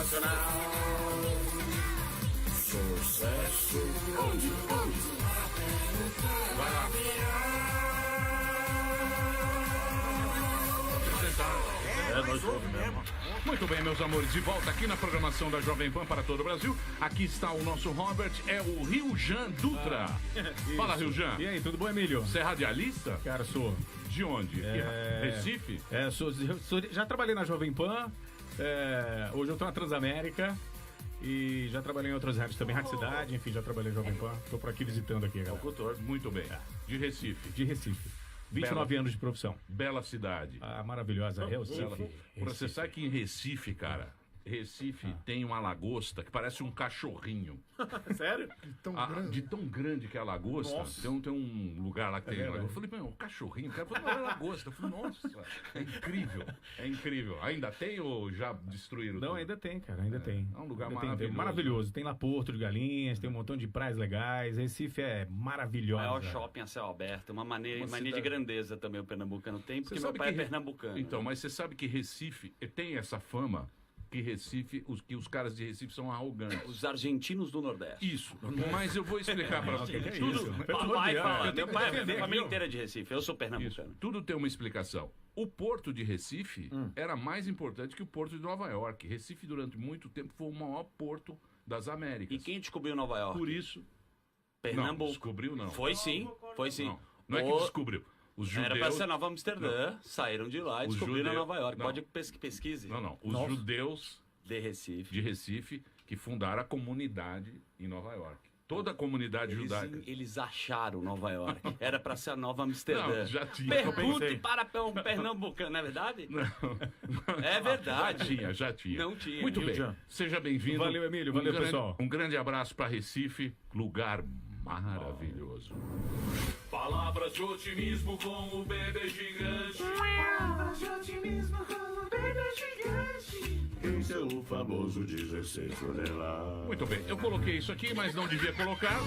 sensacional. Sucesso. Onde? Vai lá. Muito bem, meus amores, de volta aqui na programação da Jovem Pan para todo o Brasil. Aqui está o nosso Robert, é o Riljan Dutra. Fala, Riljan. E aí, tudo bom, Emílio? Você é radialista? Cara, sou. De onde? Recife? Já trabalhei na Jovem Pan, hoje eu tô na Transamérica e já trabalhei em outras rádios também, Rádio Cidade, enfim, já trabalhei na Jovem Pan. Tô por aqui visitando aqui, galera. Locutor, muito bem. De Recife. De Recife. 29 anos de profissão. Bela cidade. Maravilhosa. Recife. Você sabe que em Recife, cara, tem uma lagosta que parece um cachorrinho. Sério? De tão grande que é a lagosta. Tem um lugar lá que tem lagosta. Eu falei, meu, um cachorrinho. O cara falou, não, é lagosta. Eu falei, nossa, é incrível. É incrível. Ainda tem ou já destruíram? Não, ainda tem, cara, ainda tem. É um lugar maravilhoso. Maravilhoso. Tem lá Porto de Galinhas, tem um montão de praias legais. Recife é maravilhosa. Maior shopping a céu aberto. Uma mania de grandeza também o pernambucano tem, porque meu pai é pernambucano. Então, mas você sabe que Recife tem essa fama que que os caras de Recife são arrogantes. Os argentinos do Nordeste. Isso, mas eu vou explicar para você. Papai fala, meu pai, a família inteira é de Recife, eu sou pernambucano. Isso, tudo tem uma explicação. O porto de Recife era mais importante que o porto de Nova York. Recife, durante muito tempo, foi o maior porto das Américas. E quem descobriu Nova York? Por isso... Pernambuco. Não, descobriu não. Foi sim. Não é que descobriu. Os judeus... Era para ser Nova Amsterdã, saíram de lá e descobriram Nova York. Pode pesquise. Não. Os judeus de Recife que fundaram a comunidade em Nova York. Toda a comunidade judaica. Eles acharam Nova York. Era para ser a Nova Amsterdã. Não, já tinha. Pergunte para um pernambucano, não é verdade? Não. É verdade. Já tinha. Não tinha. Muito bem. Seja bem-vindo. Valeu, Emílio. Valeu, pessoal. Um grande abraço para Recife, lugar maravilhoso. Palavras de otimismo com o bebê gigante. Palavras de otimismo com o bebê gigante. Esse é o famoso 16 toneladas. Muito bem, eu coloquei isso aqui, mas não devia colocar,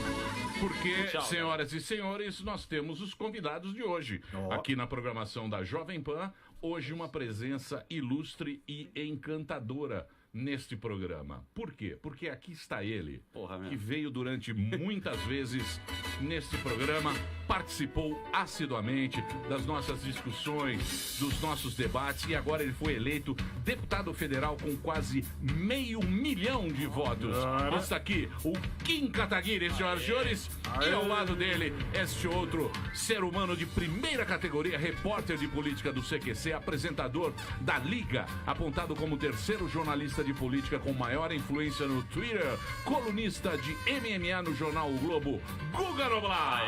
porque, senhoras e senhores, nós temos os convidados de hoje. Aqui na programação da Jovem Pan, hoje uma presença ilustre e encantadora neste programa. Por quê? Porque aqui está ele, que veio durante muitas vezes neste programa, participou assiduamente das nossas discussões, dos nossos debates, e agora ele foi eleito deputado federal com quase 500 mil de votos. Está aqui o Kim Kataguiri, senhoras e senhores, e ao lado dele, este outro ser humano de primeira categoria, repórter de política do CQC, apresentador da Liga, apontado como terceiro jornalista de política com maior influência no Twitter, colunista de MMA no jornal O Globo, Guga Noblar.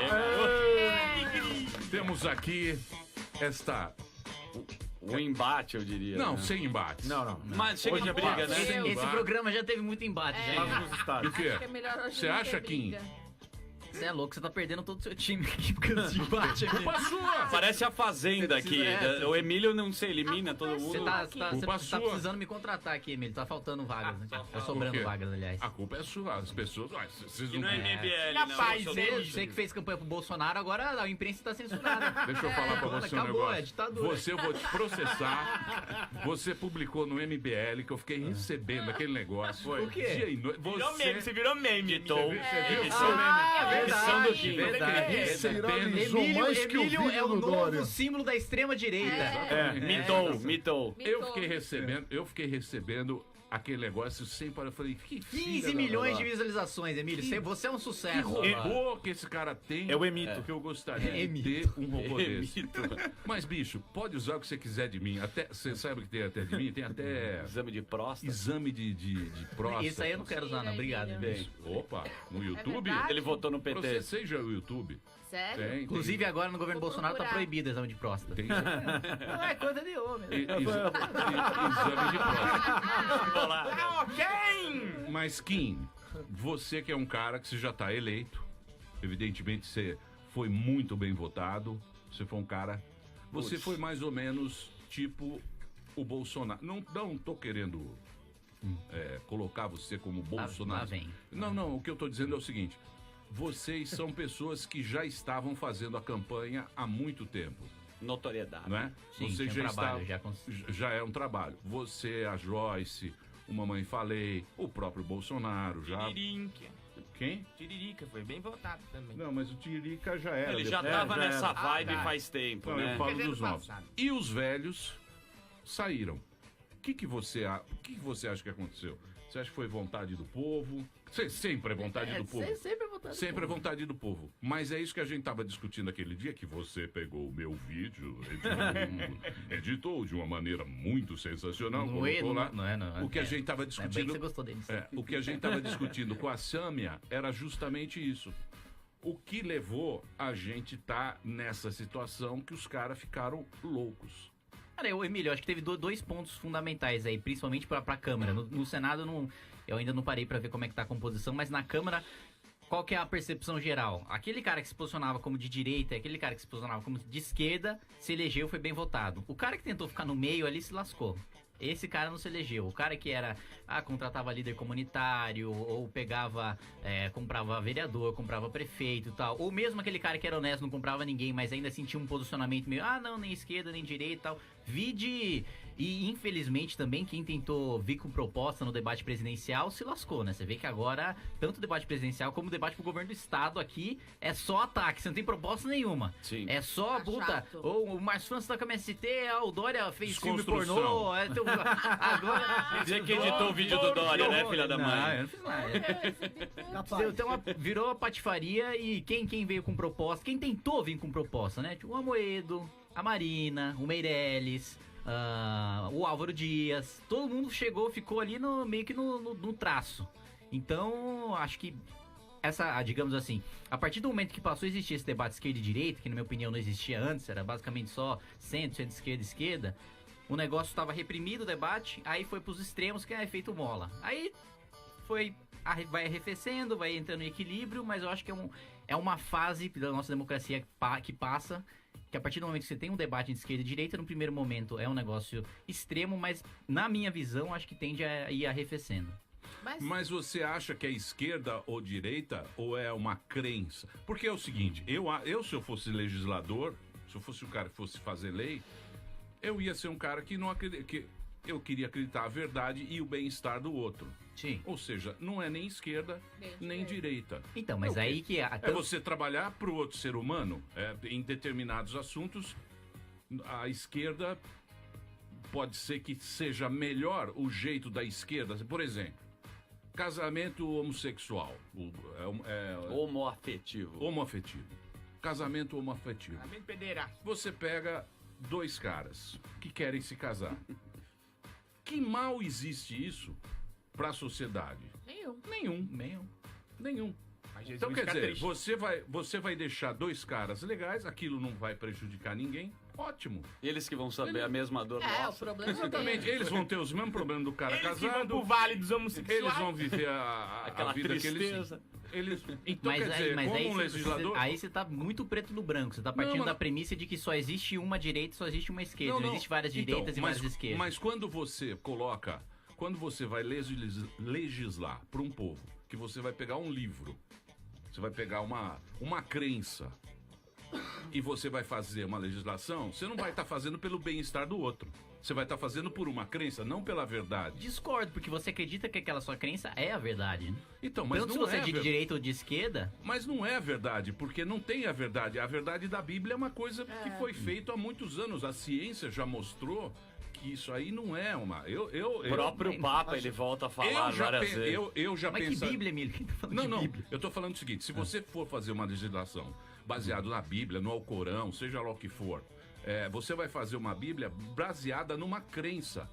Temos aqui o embate, eu diria. Não, sem embate. Não. Mas chega de briga, né? Esse programa já teve muito embate. Lá nos estados. O quê? Acho que é melhor hoje Você não acha, ter Kim? briga. Você é louco, você tá perdendo todo o seu time aqui por causa de embate aqui. Culpa sua! Parece a Fazenda aqui. O Emílio não se elimina, todo Você mundo. tá sua. precisando me contratar aqui, Emílio. Tá faltando vagas, né? Tá sobrando vagas, aliás. A culpa é sua. As pessoas... vocês E não... não é MBL, Rapaz, não. você que fez campanha pro Bolsonaro, agora a imprensa tá censurada. Deixa eu falar pra você um acabou, negócio. é ditadura. Você, eu vou te processar. Você publicou no MBL que eu fiquei recebendo aquele negócio. O quê? Dia e noite. Você virou meme, Mitou. Verdade, do Kim. verdade. Viralizou mais que o Emílio vídeo é o do novo Dória. símbolo da extrema direita. Mitou. Eu fiquei recebendo aquele negócio sem parar. Eu falei, que 15 milhões de visualizações, Emílio. Você é um sucesso. Que robô que esse cara tem. É o Emito. Que eu gostaria É de ter um robô desse. Mas, bicho, pode usar o que você quiser de mim. Até, você sabe o que tem até de mim? Tem até Exame de próstata. exame de próstata. Isso aí eu não quero usar, não. Obrigado. Bem. Opa, no YouTube? verdade? Ele votou no PT. Processei já o YouTube. Sério? Tem. Inclusive, agora no governo Vou Bolsonaro tá procurar. proibido o exame de próstata. Tem Não é coisa de homem. exame de próstata. Quem? Mas, Kim, você que é um cara que você já tá eleito, evidentemente você foi muito bem votado, você foi um cara... Você foi mais ou menos tipo o Bolsonaro. Não tô querendo colocar você como Bolsonaro. lá vem. Não, o que eu tô dizendo é o seguinte. Vocês são pessoas que já estavam fazendo a campanha há muito tempo, Notoriedade. não é? Sim, Você tinha já trabalho, está, já já é um trabalho. Você, a Joyce, o Mamãe Falei, o próprio Bolsonaro já. Tiririca. Quem? Tiririca foi bem votado também. Não, mas o Tiririca já era. Ele já depois- tava nessa era. vibe tá. faz tempo, Não, né? eu falo Quer dizer, dos ano novos. passado. E os velhos saíram. O que você acha que aconteceu? Você acha que foi vontade do povo? Sempre é vontade do povo. Sempre é vontade. Sempre é vontade do povo. Mas é isso que a gente tava discutindo aquele dia, que você pegou o meu vídeo, editou de uma maneira muito sensacional, Não colocou lá. não é. O que a gente tava É bem que discutindo... você gostou deles. O que a gente tava discutindo com a Sâmia era justamente isso. O que levou a gente tá nessa situação que os caras ficaram loucos. Cara, Emílio, eu acho que teve dois pontos fundamentais aí, principalmente pra Câmara. No Senado, eu ainda não parei pra ver como é que tá a composição, mas na Câmara, qual que é a percepção geral? Aquele cara que se posicionava como de direita, aquele cara que se posicionava como de esquerda, se elegeu, foi bem votado. O cara que tentou ficar no meio ali se lascou. Esse cara não se elegeu. O cara que era, contratava líder comunitário, ou pegava, comprava vereador, comprava prefeito e tal. Ou mesmo aquele cara que era honesto, não comprava ninguém, mas ainda sentia um posicionamento meio, não, nem esquerda, nem direita e tal. E infelizmente também quem tentou vir com proposta no debate presidencial se lascou, né? Você vê que agora, tanto o debate presidencial como o debate pro governo do estado aqui, é só ataque, você não tem proposta nenhuma. Sim. É só, chato. ou o Márcio França tá com a MST, o Dória fez filme Desconstrução. pornô, agora... Você que editou o vídeo do Dória, né, filha da Não, mãe? eu não fiz nada. Capaz. Então, virou a patifaria e quem veio com proposta, quem tentou vir com proposta, né? Tipo, o Amoedo, a Marina, o Meirelles, o Álvaro Dias, todo mundo ficou ali meio que no traço. Então, acho que digamos assim, a partir do momento que passou a existir esse debate esquerda e direita, que na minha opinião não existia antes, era basicamente só centro-esquerda e esquerda, o negócio estava reprimido, o debate, aí foi pros extremos, que é efeito mola. Aí vai arrefecendo, vai entrando em equilíbrio, mas eu acho que é uma fase da nossa democracia que passa, que a partir do momento que você tem um debate de esquerda e direita, no primeiro momento é um negócio extremo, mas na minha visão, acho que tende a ir arrefecendo. Mas você acha que é esquerda ou direita, ou é uma crença? Porque é o seguinte, se eu fosse legislador, se eu fosse o cara que fosse fazer lei, eu ia ser um cara que não acredita, que eu queria acreditar a verdade e o bem-estar do outro. Sim. Ou seja, não é nem esquerda, nem direita. Então, mas É o aí quê? que... É você trabalhar para o outro ser humano. Em determinados assuntos, a esquerda pode ser que seja melhor o jeito da esquerda. Por exemplo, casamento homossexual. Homoafetivo. Homoafetivo. Casamento homoafetivo. Casamento pederasta. Você pega dois caras que querem se casar. Que mal existe isso para a sociedade? Nenhum. Mas Jesus Então, quer fica dizer, triste. você vai deixar dois caras legais, aquilo não vai prejudicar ninguém, ótimo. Eles que vão saber a mesma dor O nossa. problema é Exatamente, eles vão ter os mesmos problemas do cara Eles que vão casado, pro vale dos homossexuais. eles vão viver a Aquela vida tristeza. que eles... Então, quer dizer, como aí um legislador... aí você tá muito preto no branco. Você tá partindo Não, da mas- premissa de que só existe uma direita e só existe uma esquerda. Não, Não, existe várias então, direitas e várias esquerdas. Mas quando você coloca... Quando você vai legislar para um povo, que você vai pegar um livro, você vai pegar uma crença e você vai fazer uma legislação, você não vai estar fazendo pelo bem-estar do outro. Você vai estar fazendo por uma crença, não pela verdade. Discordo, porque você acredita que aquela sua crença é a verdade. Né? Então, mas Tanto se não você é de ver- direita ou de esquerda, Mas não é a verdade, porque não tem a verdade. A verdade da Bíblia é uma coisa que foi feita há muitos anos. A ciência já mostrou que isso aí não é uma... O próprio Papa, ele volta a falar várias vezes. Eu já mas penso... que Bíblia, Emílio? Quem tá falando Não, de não. Bíblia? Eu tô falando o seguinte: se você for fazer uma legislação baseada na Bíblia, no Alcorão, seja lá o que for, você vai fazer uma Bíblia baseada numa crença.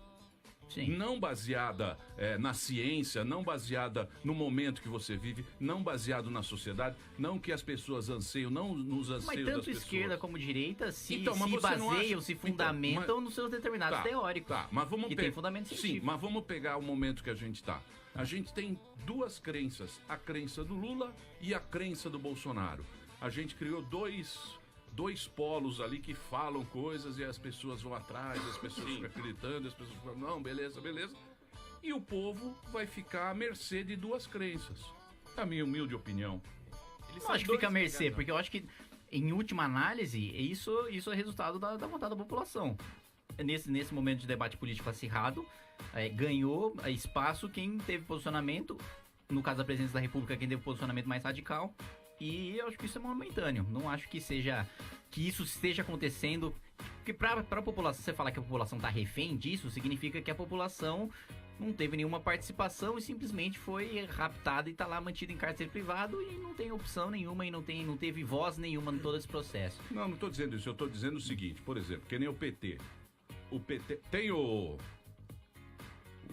Sim. Não baseada na ciência, não baseada no momento que você vive, não baseado na sociedade, não que as pessoas anseiam, não nos anseios Mas das tanto pessoas. esquerda como direita se Então, mas você não baseiam, acha- se Então, fundamentam mas- nos seus determinados Tá, teóricos. Tá, mas vamos que tem fundamento Sim, científico. mas vamos pegar o momento que a gente tá. A gente tem duas crenças, a crença do Lula e a crença do Bolsonaro. A gente criou dois polos ali que falam coisas e as pessoas vão atrás, as pessoas ficam acreditando, as pessoas falam, não, beleza. E o povo vai ficar à mercê de duas crenças. É a minha humilde opinião. Eles Não são acho que fica à dois mercê, ligados. porque eu acho que, em última análise, isso é resultado da vontade da população. nesse momento de debate político acirrado, ganhou espaço quem teve posicionamento, no caso da presidência da República, quem teve posicionamento mais radical, e eu acho que isso é momentâneo. Não acho que isso esteja acontecendo, porque para a população, você falar que a população tá refém disso, significa que a população não teve nenhuma participação e simplesmente foi raptada e tá lá mantida em cárcere privado e não tem opção nenhuma e não teve voz nenhuma em todo esse processo. Não tô dizendo isso, eu tô dizendo o seguinte, por exemplo, que nem o PT. O PT tem o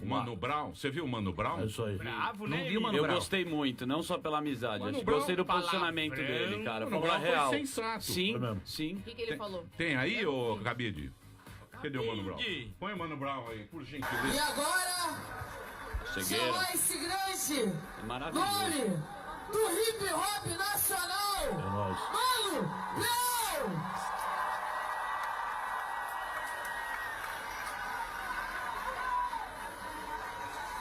Mano Brown, você viu o Mano Brown? É isso aí. Bravo, Não né? viu, Mano Eu Brown? gostei muito, não só pela amizade. Mano Acho que Brown, gostei do palavrão. posicionamento dele, cara. Mano Falou a Brown real. foi sensato. Sim, Foi mesmo. sim. O que ele falou? Tem aí, ô Gabide? Cadê o Mano Brown? Entendi. Põe o Mano Brown aí, por E gentileza. agora, Cegueira. chamar esse grande É maravilhoso. nome do hip hop nacional, É nóis. Mano Brown!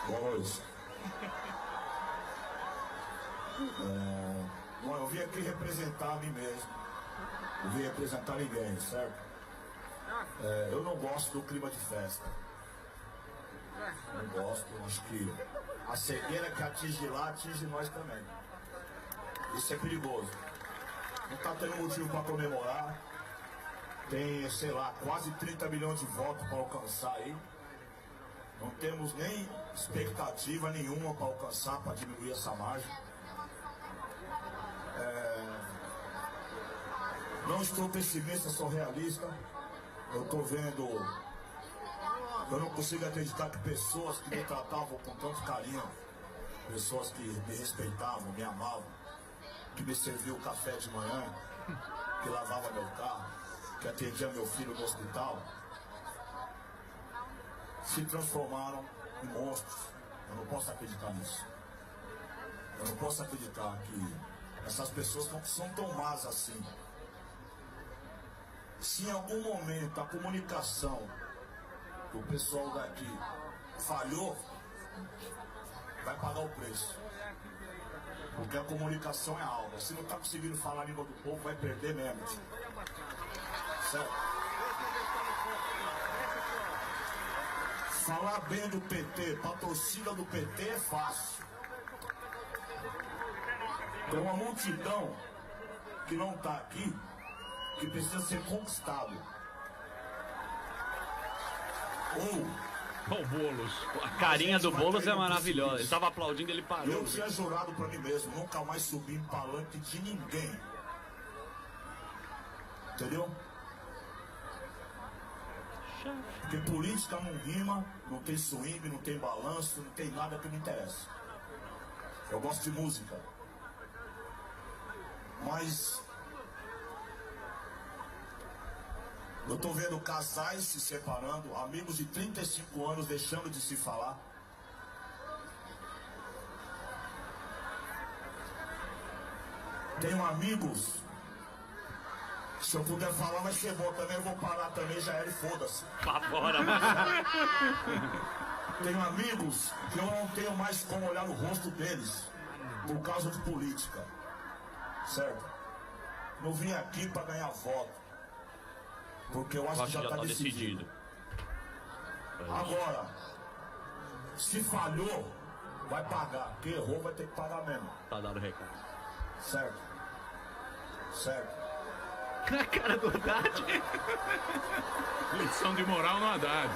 Boa noite. Bom, eu vim aqui representar a mim mesmo. Eu vim representar ninguém, certo? Eu não gosto do clima de festa. Não gosto, acho que a cegueira que atinge lá, atinge nós também. Isso é perigoso. Não tá tendo motivo para comemorar. Tem, sei lá, quase 30 milhões de votos para alcançar aí. Não temos nem expectativa nenhuma para alcançar, para diminuir essa margem. Não estou pessimista, sou realista. Eu estou vendo. Eu não consigo acreditar que pessoas que me tratavam com tanto carinho, pessoas que me respeitavam, me amavam, que me serviam café de manhã, que lavava meu carro, que atendia meu filho no hospital, se transformaram em monstros. Eu não posso acreditar nisso. Eu não posso acreditar que essas pessoas não são tão más assim. Se em algum momento a comunicação do pessoal daqui falhou, vai pagar o preço. Porque a comunicação é alta. Se não está conseguindo falar a língua do povo, vai perder mesmo. Certo? Falar bem do PT, pra torcida do PT é fácil. Tem uma multidão que não tá aqui, que precisa ser conquistado. Ou Ó o Boulos. A carinha do Boulos é maravilhosa. Ele tava aplaudindo, ele parou. eu tinha jurado pra mim mesmo, nunca mais subir em palanque de ninguém. Entendeu? Porque política não rima, não tem swing, não tem balanço, não tem nada que me interessa. Eu gosto de música. Mas eu tô vendo casais se separando, amigos de 35 anos deixando de se falar. Tenho amigos, se eu puder falar vai ser bom também, eu vou parar também, já era e foda-se. Fora, mano. Tenho amigos que eu não tenho mais como olhar no rosto deles por causa de política. Certo? Não vim aqui pra ganhar voto, porque eu acho que já tá decidido. Agora, se falhou, vai pagar. Quem errou vai ter que pagar mesmo. Tá dado o recado. Certo? Certo? Na cara do Haddad. Lição de moral no Haddad.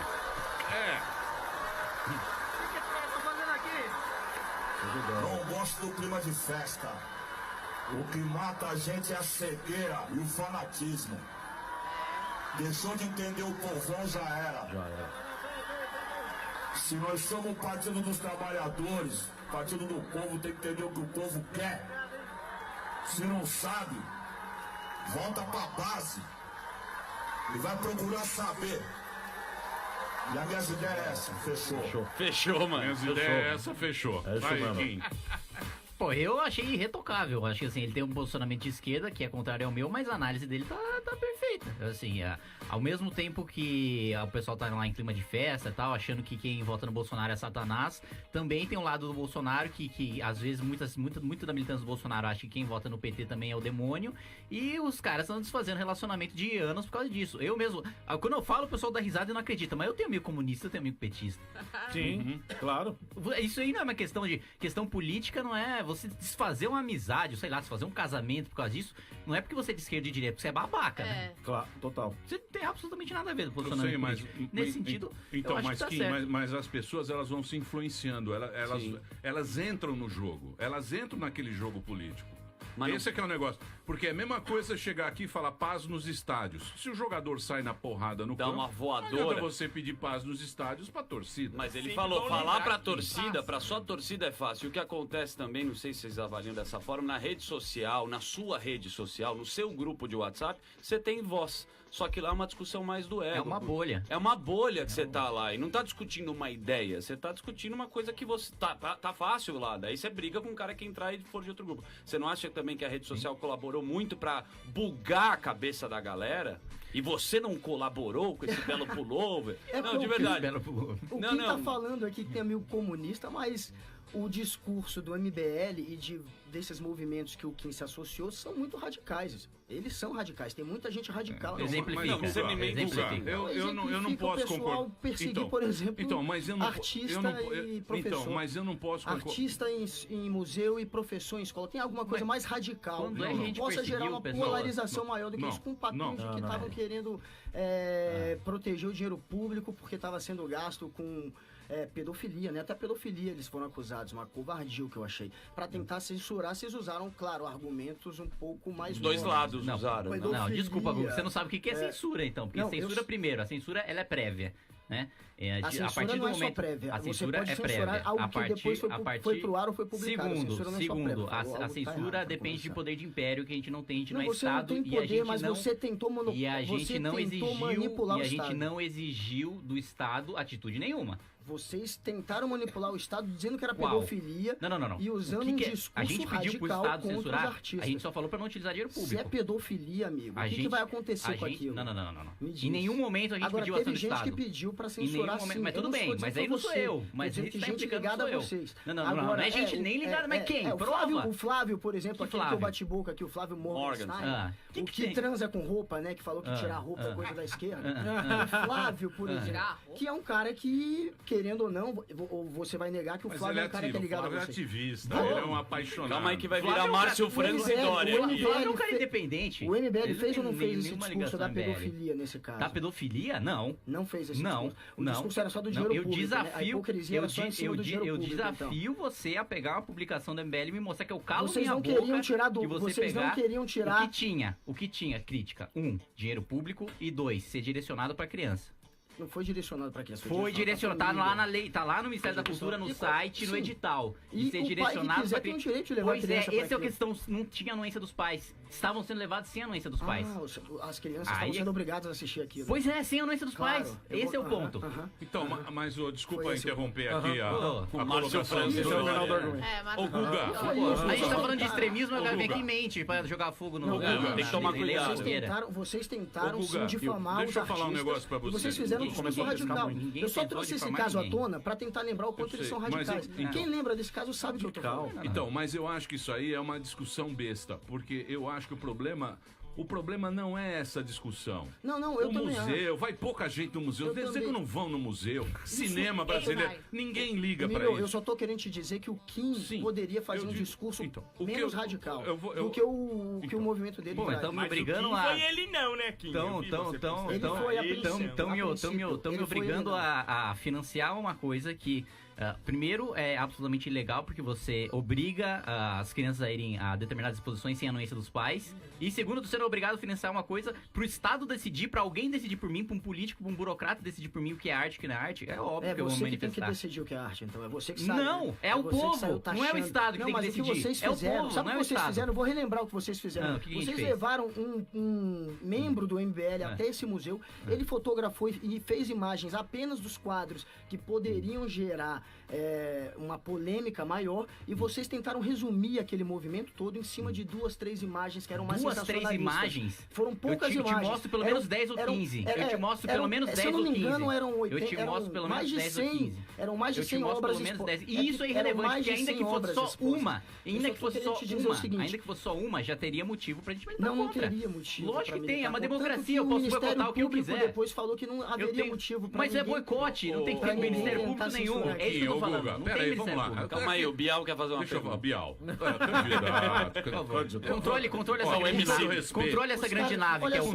Não gosto do clima de festa. O que mata a gente é a cegueira e o fanatismo. Deixou de entender o povão, já era. Já era. Se nós somos o Partido dos Trabalhadores, Partido do Povo, tem que entender o que o povo quer. Se não sabe, volta pra base e vai procurar saber. E a minha ideia é essa, fechou. Fechou, mano. Minhas ideias é essa, fechou. É isso Vai, mesmo. Kim. Pô, eu achei irretocável. Acho que assim, ele tem um posicionamento de esquerda que é contrário ao meu, mas a análise dele tá perfeita. Assim, ao mesmo tempo que o pessoal tá lá em clima de festa e tal, achando que quem vota no Bolsonaro é Satanás, também tem um lado do Bolsonaro que às vezes muito da militância do Bolsonaro acha que quem vota no PT também é o demônio, e os caras estão desfazendo relacionamento de anos por causa disso. Eu mesmo, quando eu falo, o pessoal dá risada e não acredita, mas eu tenho amigo comunista, eu tenho amigo petista. Sim, claro. Isso aí não é uma questão política, não é você desfazer uma amizade, sei lá, desfazer um casamento por causa disso, não é porque você é de esquerda e de direita, porque você é babaca, né? Claro, total. Você não tem absolutamente nada a ver com o Eu posicionamento sei, mas político. Nesse sentido, então, eu acho mas, que tá Kim, certo. mas as pessoas elas vão se influenciando, elas entram no jogo, elas entram naquele jogo político. Mas Esse é que é o negócio. Porque é a mesma coisa chegar aqui e falar paz nos estádios. Se o jogador sai na porrada no Dá campo, uma não voadora. adianta você pedir paz nos estádios pra torcida. Mas ele Sempre falou, vão falar lembrar pra que torcida, passa. pra sua torcida é fácil. O que acontece também, não sei se vocês avaliam dessa forma, na rede social, na sua rede social, no seu grupo de WhatsApp, você tem voz. Só que lá é uma discussão mais do ego. É uma bolha. É uma bolha que você tá lá. E não tá discutindo uma ideia, você tá discutindo uma coisa que você. Tá fácil lá. Daí você briga com o cara que entrar e for de outro grupo. Você não acha também que a rede social colaborou muito pra bugar a cabeça da galera? E você não colaborou com esse belo pullover? Não, de verdade. O Não, Kim não. tá falando aqui que tem amigo comunista, mas o discurso do MBL e desses movimentos que o Kim se associou são muito radicais. Eles são radicais, tem muita gente radical. Exemplifica. Mas, você me mente, Exemplifica. eu não Exemplifica posso o pessoal concordar. perseguir, por exemplo, mas eu não, artista eu não, e professor. Então, mas eu não posso concordar. Artista em museu e professor em escola. Tem alguma coisa mais radical quando que a gente possa gerar perseguiu uma pessoas? polarização maior do que Não, isso, com patrões não. que estavam querendo proteger o dinheiro público porque estava sendo gasto com pedofilia, né? Até pedofilia eles foram acusados, uma covardia o que eu achei. Para tentar censurar, vocês usaram, claro, argumentos um pouco mais Os dois nobres. lados usaram. né? Pedofilia. Não, desculpa, Gugu, você não sabe o que é censura, então. Porque Não, censura, primeiro, a censura ela é prévia, né? A censura não é só prévia. A Você censura pode é censurar prévia. algo A que depois foi pro ar ou foi publicado. Segundo, a censura não é só prévia. Falou, a algo tá censura errado, pra depende de começar. poder de império que a gente não tem, a gente Não, não é você não Estado tem e a poder, gente mas não... você tentou E a gente não exigiu, manipular e o a gente Estado. não exigiu do Estado atitude nenhuma. Vocês tentaram manipular o Estado dizendo que era Qual? pedofilia Não. e usando O que um que é? discurso A gente pediu pro radical Estado contra os censurar, artistas. a gente só falou pra não utilizar dinheiro Se público. é pedofilia, amigo, o que vai acontecer com aquilo? Não. Me diz. Em nenhum momento a gente Agora, pediu ação teve do gente Estado. que pediu pra Em censurar nenhum momento, sim. mas Eu tudo não estou bem, dizendo mas que aí foi não sou você. eu. Mas Tô dizendo aí que tá gente implicando ligada sou a eu. vocês. Não é gente nem ligada, mas quem? O Prova. Flávio, por exemplo, Que aquele que Flávio? eu bate-boca aqui, o Flávio Morgenstein, Ah, o que tem? transa com roupa, né, que falou que tirar roupa é coisa da esquerda. O Flávio, por exemplo, que é um cara que, querendo ou não, você vai negar que o Mas Flávio ele é um cara que é ligado Flávio a é você. ativista, Não. ele é um apaixonado. Calma aí que vai Flávio virar é um Márcio cara- França o e Dória MBL aqui. Flávio é um cara fe- independente. O MBL Ele fez ou não tem fez esse nenhuma discurso da ligação ao MBL. pedofilia nesse caso? Da pedofilia? Não. Não fez esse Não, discurso. O não. discurso era só do Não, dinheiro eu público, né? A desafio, hipocrisia era só em cima do dinheiro eu público, então. desafio você a pegar uma publicação do MBL e me mostrar que eu calo Vocês minha não boca queriam tirar do- que você vocês não pegar queriam tirar- o que tinha crítica. 1, dinheiro público e 2, ser direcionado pra criança. Não foi direcionado para criança. Foi direcionado, tá lá na lei, tá lá no Ministério da Foi Cultura, no direcionado. site, no Sim. edital. E De ser o pai que direcionado quiser pra tem o criança. direito de levar a Pois é, criança pra esse é o criança. questão, não tinha anuência dos pais. Estavam sendo levados sem anuência dos pais. As crianças Aí estavam é- sendo obrigadas a assistir aquilo. Pois é, sem anuência dos Claro, pais. eu Esse é vou- o ponto. Então, mas desculpa Foi esse o- interromper aqui a Ô, colocação França, do... esse é o Ronaldo Argumento. Ô, Guga, A gente tá falando de extremismo, Ô, o cara vem Guga. aqui e mente pra jogar fogo no Não, lugar. Guga, tem que tomar cuidado. Vocês tentaram Ô, Guga, sim difamar deixa os eu falar um artistas, negócio pra e você. vocês fizeram um Ninguém discurso começou a pescar radical. muito. Ninguém Eu só tentou trouxe esse difamar caso à ninguém. tona pra tentar lembrar o quanto Eu eles sei, são mas radicais. então- Quem lembra desse caso sabe o que eu tô falando. Então, mas eu acho que isso aí é uma discussão besta, porque eu acho que o problema não é essa discussão. Não, eu O também museu, vai pouca gente no museu. Eu Quer dizer que também. não vão no museu. Cinema brasileiro, ninguém liga pra Emílio, eu isso. só tô querendo te dizer que o Kim Sim, poderia fazer eu um digo- discurso então, o que menos eu- radical eu vou- do que o movimento dele Bom, traz. então me Mas obrigando o Kim a... foi ele não, né, Kim? Eu vi você postando. Ele foi a princípio. Estão me A princípio, me ele foi obrigando ilegal. a financiar uma coisa que, primeiro, é absolutamente ilegal, porque você obriga as crianças a irem a determinadas exposições sem anuência dos pais. E segundo, você é obrigado a financiar uma coisa pro Estado decidir, pra alguém decidir por mim, pra um político, pra um burocrata decidir por mim o que é arte, o que não é arte. É óbvio que eu vou você que tem que manifestar. decidir o que é arte, então. É você que sabe. Não, né? é o você que povo, saiu não é o taxando. Estado que Não, tem que mas o que decidir. vocês É o fizeram, povo, sabe não o é que o vocês Estado. fizeram? Eu vou relembrar o que vocês fizeram. O que a gente Vocês fez? levaram um membro do MBL até esse museu, ele fotografou e fez imagens apenas dos quadros que poderiam gerar uma polêmica maior, e vocês tentaram resumir aquele movimento todo em cima de 2, 3 imagens que eram mais 2, 3 imagens? Foram poucas eu imagens. te mostro pelo menos 10 ou 15. Eu te mostro pelo menos 10 ou 15. Se eu não me engano, eram 80, eu te mostro pelo menos mais de 10 ou 100, 15. eram mais de 100 eu te obras pelo menos 10. expostas. E isso é irrelevante, porque ainda que fosse só uma, ainda que fosse só uma, já teria motivo pra gente militar não contra. teria motivo. Lógico que tem, é uma contra. democracia, eu posso boicotar o que eu quiser. Depois falou que não haveria motivo pra Mas é boicote, não tem que ter Ministério Público nenhum. É isso que eu tô falando. Não tem Ministério Público. Calma aí, o Bial quer fazer uma Deixa eu falar, pergunta. Bial. Controle essa grande nave que é o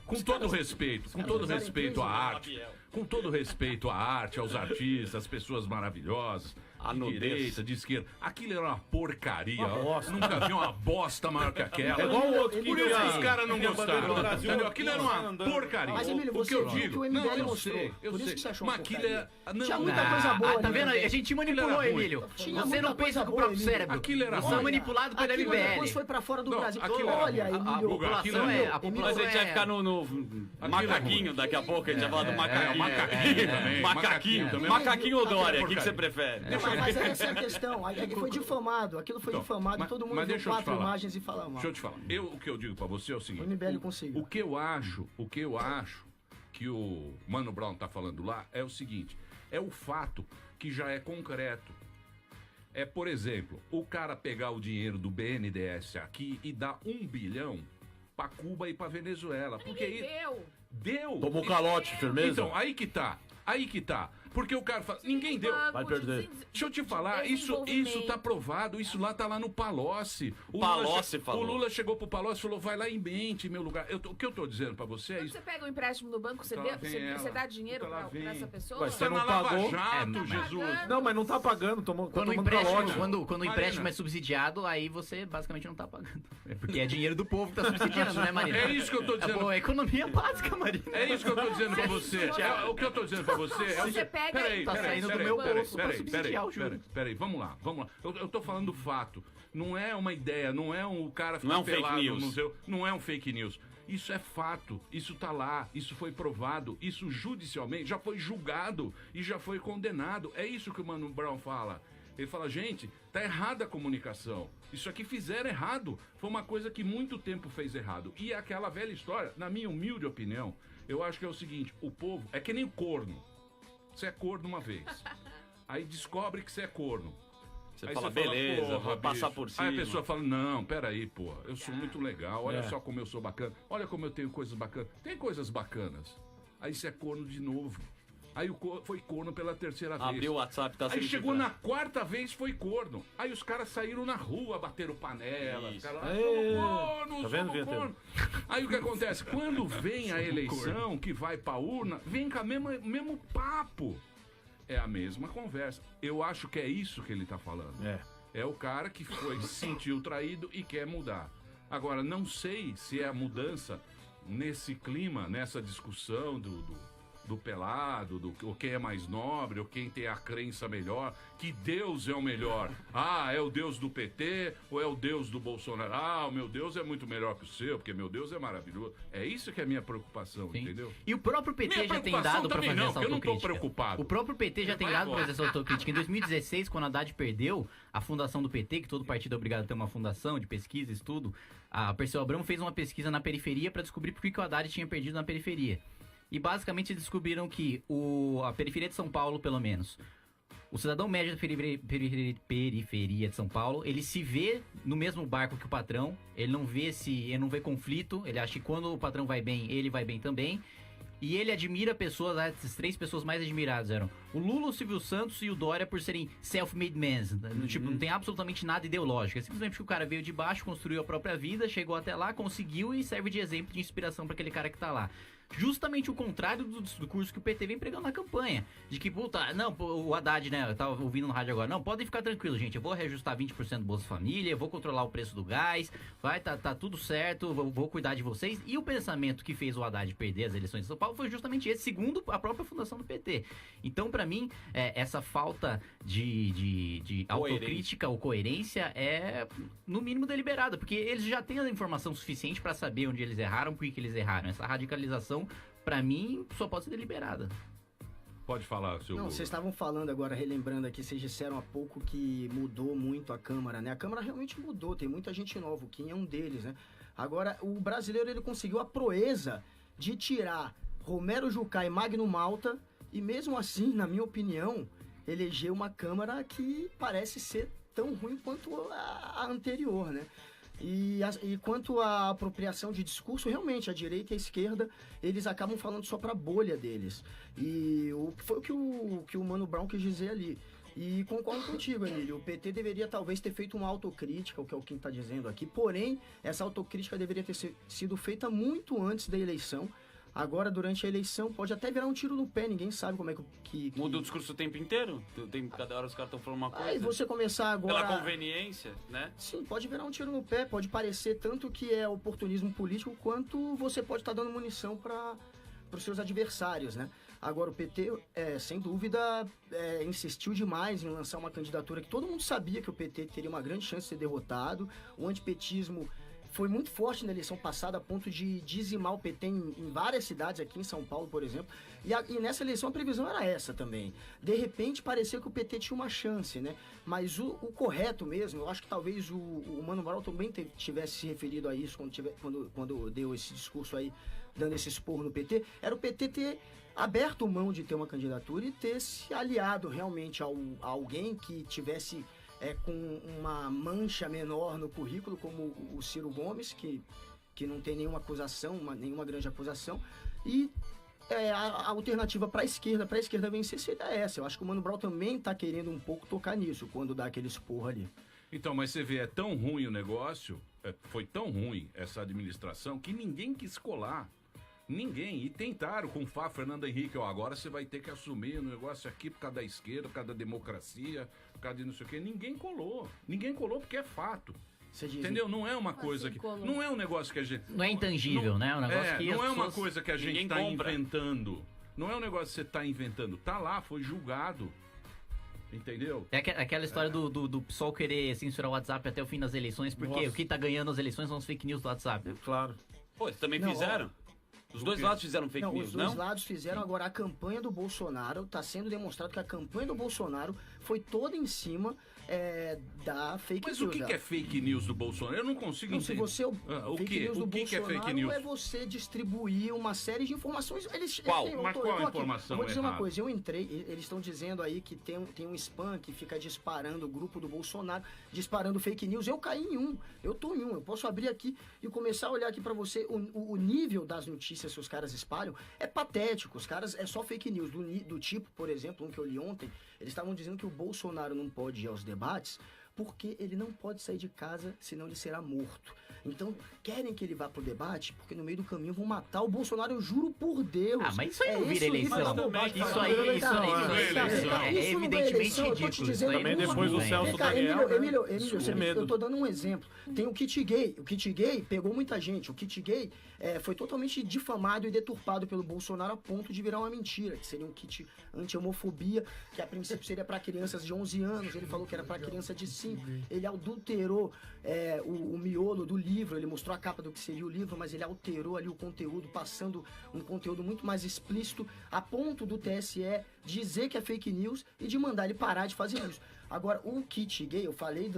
Com todo respeito à arte, com todo respeito à arte, aos artistas, às pessoas maravilhosas, de direita, de esquerda, aquilo era uma porcaria. Nunca vi uma bosta maior que aquela. É igual o outro que Por isso que os caras não gostaram. Brasil, Entendeu? Aquilo era uma porcaria. Mas, Emílio, O que eu você viu digo, que o não, MBL eu mostrou. sei, eu Por isso sei. que você achou Mas uma aquilo porcaria. não, Tinha muita coisa boa. Tá vendo? ali, A gente te manipulou, Aquilo era ruim. Emílio. Tinha Você muita não pensa coisa com o boa, próprio Emílio. cérebro. Aquilo era Você é ruim. manipulado pelo Aquilo depois MBL. foi pra fora do Não, Brasil. aquilo era Olha, ruim. Emílio. A população é... Mas a gente vai ficar no macaquinho daqui a pouco, a gente vai falar do macaquinho. Macaquinho também. Macaquinho ou Dória, o que você prefere? Mas essa é a questão. Foi difamado. Aquilo foi difamado e todo mundo viu deixa eu te 4 falar. imagens e fala mal. Deixa eu te falar. O que eu digo pra você é o O seguinte. MBL conseguiu. O que eu acho que o Mano Brown tá falando lá é o seguinte, é o fato que já é concreto. É, por exemplo, o cara pegar o dinheiro do BNDES aqui e dar 1 bilhão pra Cuba e pra Venezuela. Porque aí... Deu. Tomou calote, firmeza? Então, aí que tá. Porque o cara fala, ninguém deu. Vai perder. Deixa eu te falar, isso tá provado, isso lá tá lá no Palocci. Falou. O Lula chegou pro Palocci e falou, vai lá em mente, meu lugar. O que eu tô dizendo pra você é Quando isso. você pega um empréstimo no banco, você dá dinheiro pra essa pessoa? Mas você não Tá na Lava pagou. Jato, Jesus. Não, mas não tá pagando, tá Quando o tomando empréstimo, calote. quando o empréstimo é subsidiado, aí você basicamente não tá pagando. É porque é dinheiro do povo que tá subsidiando, né, Marina? É isso que eu tô dizendo. É economia básica, Marina. É isso que eu tô dizendo pra você. O que eu tô dizendo pra você é o Você pega Peraí, tá saindo do meu bolso pra subsidiar o juro. Peraí, vamos lá. Eu tô falando do fato. Não é uma ideia, não é um cara Não é um ficar pelado fake no news. museu. Não é um fake news. Isso é fato, isso tá lá, isso foi provado, isso judicialmente já foi julgado e já foi condenado. É isso que o Mano Brown fala. Ele fala, gente, tá errada a comunicação. Isso aqui fizeram errado. Foi uma coisa que muito tempo fez errado. E aquela velha história, na minha humilde opinião, eu acho que é o seguinte, o povo é que nem o corno. Você é corno uma vez. Aí descobre que você é corno. Você Aí fala, você fala, beleza, porra, vou passar bicho. por cima. Aí a pessoa fala, não, peraí, porra, eu sou muito legal, olha só como eu sou bacana, olha como eu tenho coisas bacanas. Tem coisas bacanas. Aí você é corno de novo. Aí foi corno pela terceira vez. Abriu o WhatsApp, tá Aí sendo chegou filtrado. na quarta vez, foi corno. Aí os caras saíram na rua, bateram panela. Isso. Ficaram, Tá vendo, somos corno. Aí o que acontece? Quando vem a eleição, que vai pra urna, vem com o mesmo papo. É a mesma conversa. Eu acho que é isso que ele tá falando. É o cara que se sentiu traído e quer mudar. Agora, não sei se é a mudança nesse clima, nessa discussão do pelado, o quem é mais nobre, ou quem tem a crença melhor, que Deus é o melhor. Ah, é o Deus do PT ou é o Deus do Bolsonaro? Ah, o meu Deus é muito melhor que o seu, porque meu Deus é maravilhoso. É isso que é a minha preocupação, Sim. entendeu? E o próprio PT Minha já tem preocupação dado pra também fazer não, essa porque eu não tô autocrítica. preocupado. O próprio PT já tem dado pra fazer essa autocrítica. Em 2016, quando a Haddad perdeu a fundação do PT, que todo partido é obrigado a ter uma fundação de pesquisa, estudo, a Perseu Abramo fez uma pesquisa na periferia pra descobrir por que o Haddad tinha perdido na periferia. E basicamente eles descobriram que a periferia de São Paulo, pelo menos, o cidadão médio da periferia de São Paulo, ele se vê no mesmo barco que o patrão, ele não vê conflito, ele acha que quando o patrão vai bem, ele vai bem também. E ele admira pessoas, as 3 pessoas mais admiradas eram o Lula, o Silvio Santos e o Dória por serem self-made men. Tipo, não tem absolutamente nada ideológico. É simplesmente que o cara veio de baixo, construiu a própria vida, chegou até lá, conseguiu e serve de exemplo, de inspiração para aquele cara que tá lá. Justamente o contrário do discurso que o PT vem pregando na campanha. De que, puta, não, o Haddad, né, eu tava ouvindo no rádio agora, não, podem ficar tranquilos, gente, eu vou reajustar 20% do Bolsa Família, eu vou controlar o preço do gás, tá tudo certo, vou cuidar de vocês. E o pensamento que fez o Haddad perder as eleições de São Paulo foi justamente esse, segundo a própria fundação do PT. Então, pra mim, essa falta de autocrítica ou coerência é, no mínimo, deliberada, porque eles já têm a informação suficiente pra saber onde eles erraram, por que eles erraram. Essa radicalização, pra mim, só pode ser deliberada. Pode falar, seu Não, Guga. vocês estavam falando agora, relembrando aqui, vocês disseram há pouco que mudou muito a Câmara, né? A Câmara realmente mudou, tem muita gente nova, o Kim é um deles, né? Agora, o brasileiro, ele conseguiu a proeza de tirar Romero Jucá e Magno Malta, e mesmo assim, na minha opinião, eleger uma Câmara que parece ser tão ruim quanto a anterior, né? E quanto à apropriação de discurso, realmente, a direita e a esquerda, eles acabam falando só pra bolha deles. E foi o que o Mano Brown quis dizer ali. E concordo contigo, Emílio. O PT deveria talvez ter feito uma autocrítica, o que é o Kim está dizendo aqui. Porém, essa autocrítica deveria ter sido feita muito antes da eleição. Agora, durante a eleição, pode até virar um tiro no pé, ninguém sabe como é que... Muda o discurso o tempo inteiro? Cada hora os caras estão falando uma coisa. Aí você começar agora... Pela conveniência, né? Sim, pode virar um tiro no pé, pode parecer tanto que é oportunismo político, quanto você pode estar dando munição para os seus adversários, né? Agora, o PT, sem dúvida, insistiu demais em lançar uma candidatura que todo mundo sabia que o PT teria uma grande chance de ser derrotado. O antipetismo foi muito forte na eleição passada, a ponto de dizimar o PT em várias cidades, aqui em São Paulo, por exemplo. E nessa eleição a previsão era essa também. De repente, parecia que o PT tinha uma chance, né? Mas o correto mesmo, eu acho que talvez o Mano Brown também tivesse se referido a isso quando deu esse discurso aí, dando esse esporro no PT, era o PT ter aberto mão de ter uma candidatura e ter se aliado realmente a alguém que tivesse com uma mancha menor no currículo, como o Ciro Gomes, que não tem nenhuma acusação, nenhuma grande acusação, e a alternativa para a esquerda vencer seria essa. Eu acho que o Mano Brown também está querendo um pouco tocar nisso, quando dá aquele esporro ali. Então, mas você vê, é tão ruim o negócio, foi tão ruim essa administração, que ninguém quis colar. Ninguém. E tentaram com o Fernando Henrique, agora você vai ter que assumir o negócio aqui por causa da esquerda, por causa da democracia, por causa de não sei o quê. Ninguém colou. Ninguém colou porque é fato. Entendeu? Não é uma coisa que... Não é um negócio que a gente... Não é intangível, né? É um negócio que não é uma pessoas... coisa que a gente está inventando. Não é um negócio que você está inventando. Tá lá, foi julgado. Entendeu? É aquela história do PSOL querer censurar o WhatsApp até o fim das eleições, porque o que tá ganhando as eleições são os fake news do WhatsApp. Claro. Pô, eles também fizeram? Os dois lados fizeram fake news, Os dois lados fizeram. Agora, a campanha do Bolsonaro, está sendo demonstrado que a campanha do Bolsonaro foi toda em cima da fake news. Mas o que é fake news do Bolsonaro? Eu não consigo entender. Se você... O que é fake news? É você distribuir uma série de informações. Qual informação? Eu vou dizer uma coisa, eu entrei, eles estão dizendo aí que tem um spam que fica disparando o grupo do Bolsonaro, disparando fake news. Eu caí em um, eu tô em um. Eu posso abrir aqui e começar a olhar aqui pra você. O nível das notícias que os caras espalham é patético. Os caras, é só fake news do tipo, por exemplo, um que eu li ontem, eles estavam dizendo que o Bolsonaro não pode ir aos debates porque ele não pode sair de casa, senão ele será morto. Então, querem que ele vá pro debate, porque no meio do caminho vão matar o Bolsonaro, eu juro por Deus. Ah, mas isso aí não vira eleição. Isso aí é evidentemente ridículo. Também depois do Celso Daniel. Emílio, eu tô dando um exemplo. Tem o kit gay. O kit gay pegou muita gente. O kit gay foi totalmente difamado e deturpado pelo Bolsonaro a ponto de virar uma mentira, que seria um kit anti-homofobia, que a princípio seria para crianças de 11 anos. Ele falou que era para criança de 5. Ele adulterou o miolo do livro, ele mostrou a capa do que seria o livro, mas ele alterou ali o conteúdo, passando um conteúdo muito mais explícito, a ponto do TSE dizer que é fake news e de mandar ele parar de fazer isso. Agora, o kit gay, eu falei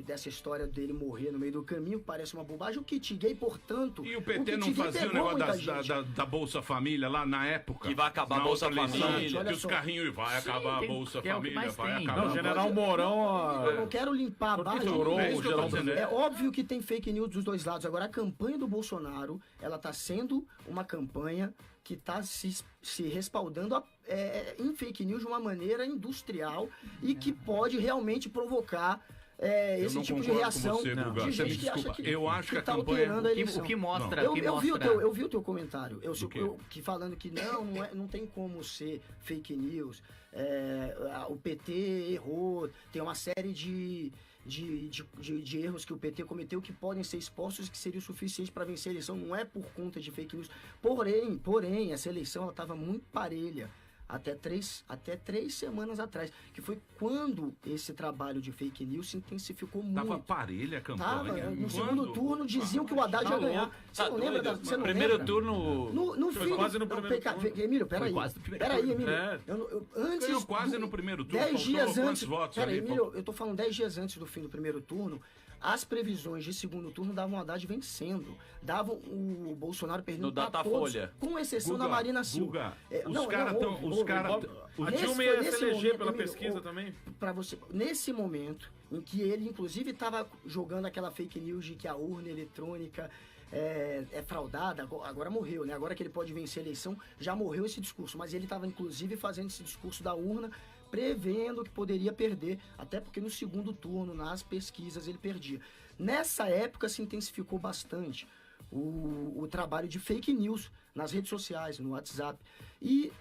dessa história dele morrer no meio do caminho, parece uma bobagem. O kit gay, portanto... E o PT não fazia o negócio da Bolsa Família lá na época? Que vai acabar a Bolsa Família. Que os carrinhos vai acabar a Bolsa Família, vai acabar. Não, o General Mourão... Eu não quero limpar a barra. É óbvio que tem fake news dos dois lados. Agora, a campanha do Bolsonaro, ela tá sendo uma campanha que está se respaldando em fake news de uma maneira industrial e que pode realmente provocar esse tipo de reação de gente que acha que eu acho que tá a campanha... alterando a eleição. O que mostra... Eu vi o teu comentário. Falando que não tem como ser fake news. O PT errou. Tem uma série de erros que o PT cometeu que podem ser expostos e que seria o suficiente para vencer a eleição. Não é por conta de fake news. Porém, essa eleição estava muito parelha. até três semanas atrás, que foi quando esse trabalho de fake news se intensificou muito. Tava parelha a campanha. Tava, no segundo turno diziam que o Haddad ia ganhar. Você não lembra? Você não primeiro lembra? turno... No fim, quase no primeiro turno. Emílio, peraí. Peraí, Emílio. É. Antes Ganhou quase no primeiro turno. 10 dias Faltou antes. quantos votos Peraí, ali? Emílio, eu tô falando 10 dias antes do fim do primeiro turno. As previsões de segundo turno davam o Haddad vencendo. Davam o Bolsonaro perdendo No pra Datafolha. todos, com exceção Guga, da Marina Silva. Guga, os caras estão... A Nesse- Dilma ia nesse se eleger momento, pela Emílio, pesquisa também. Pra você, nesse momento em que ele, inclusive, estava jogando aquela fake news de que a urna eletrônica é fraudada, agora morreu, né? Agora que ele pode vencer a eleição, já morreu esse discurso. Mas ele estava, inclusive, fazendo esse discurso da urna, prevendo que poderia perder, até porque no segundo turno, nas pesquisas, ele perdia. Nessa época se intensificou bastante o trabalho de fake news nas redes sociais, no WhatsApp. E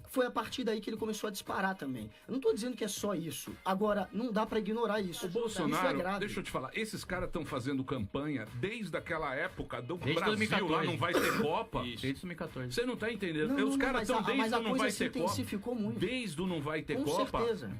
foi a partir daí que ele começou a disparar também. Eu não estou dizendo que é só isso. Agora, não dá para ignorar isso. O Bolsonaro, isso é grave. deixa eu te falar, esses caras estão fazendo campanha desde aquela época do Desde Brasil, 2014. lá não vai ter Copa. Desde 2014. Você não tá entendendo? Não, Os caras estão desde mas a o não coisa vai se ter Copa. intensificou muito. Desde o não vai ter Com Copa. certeza.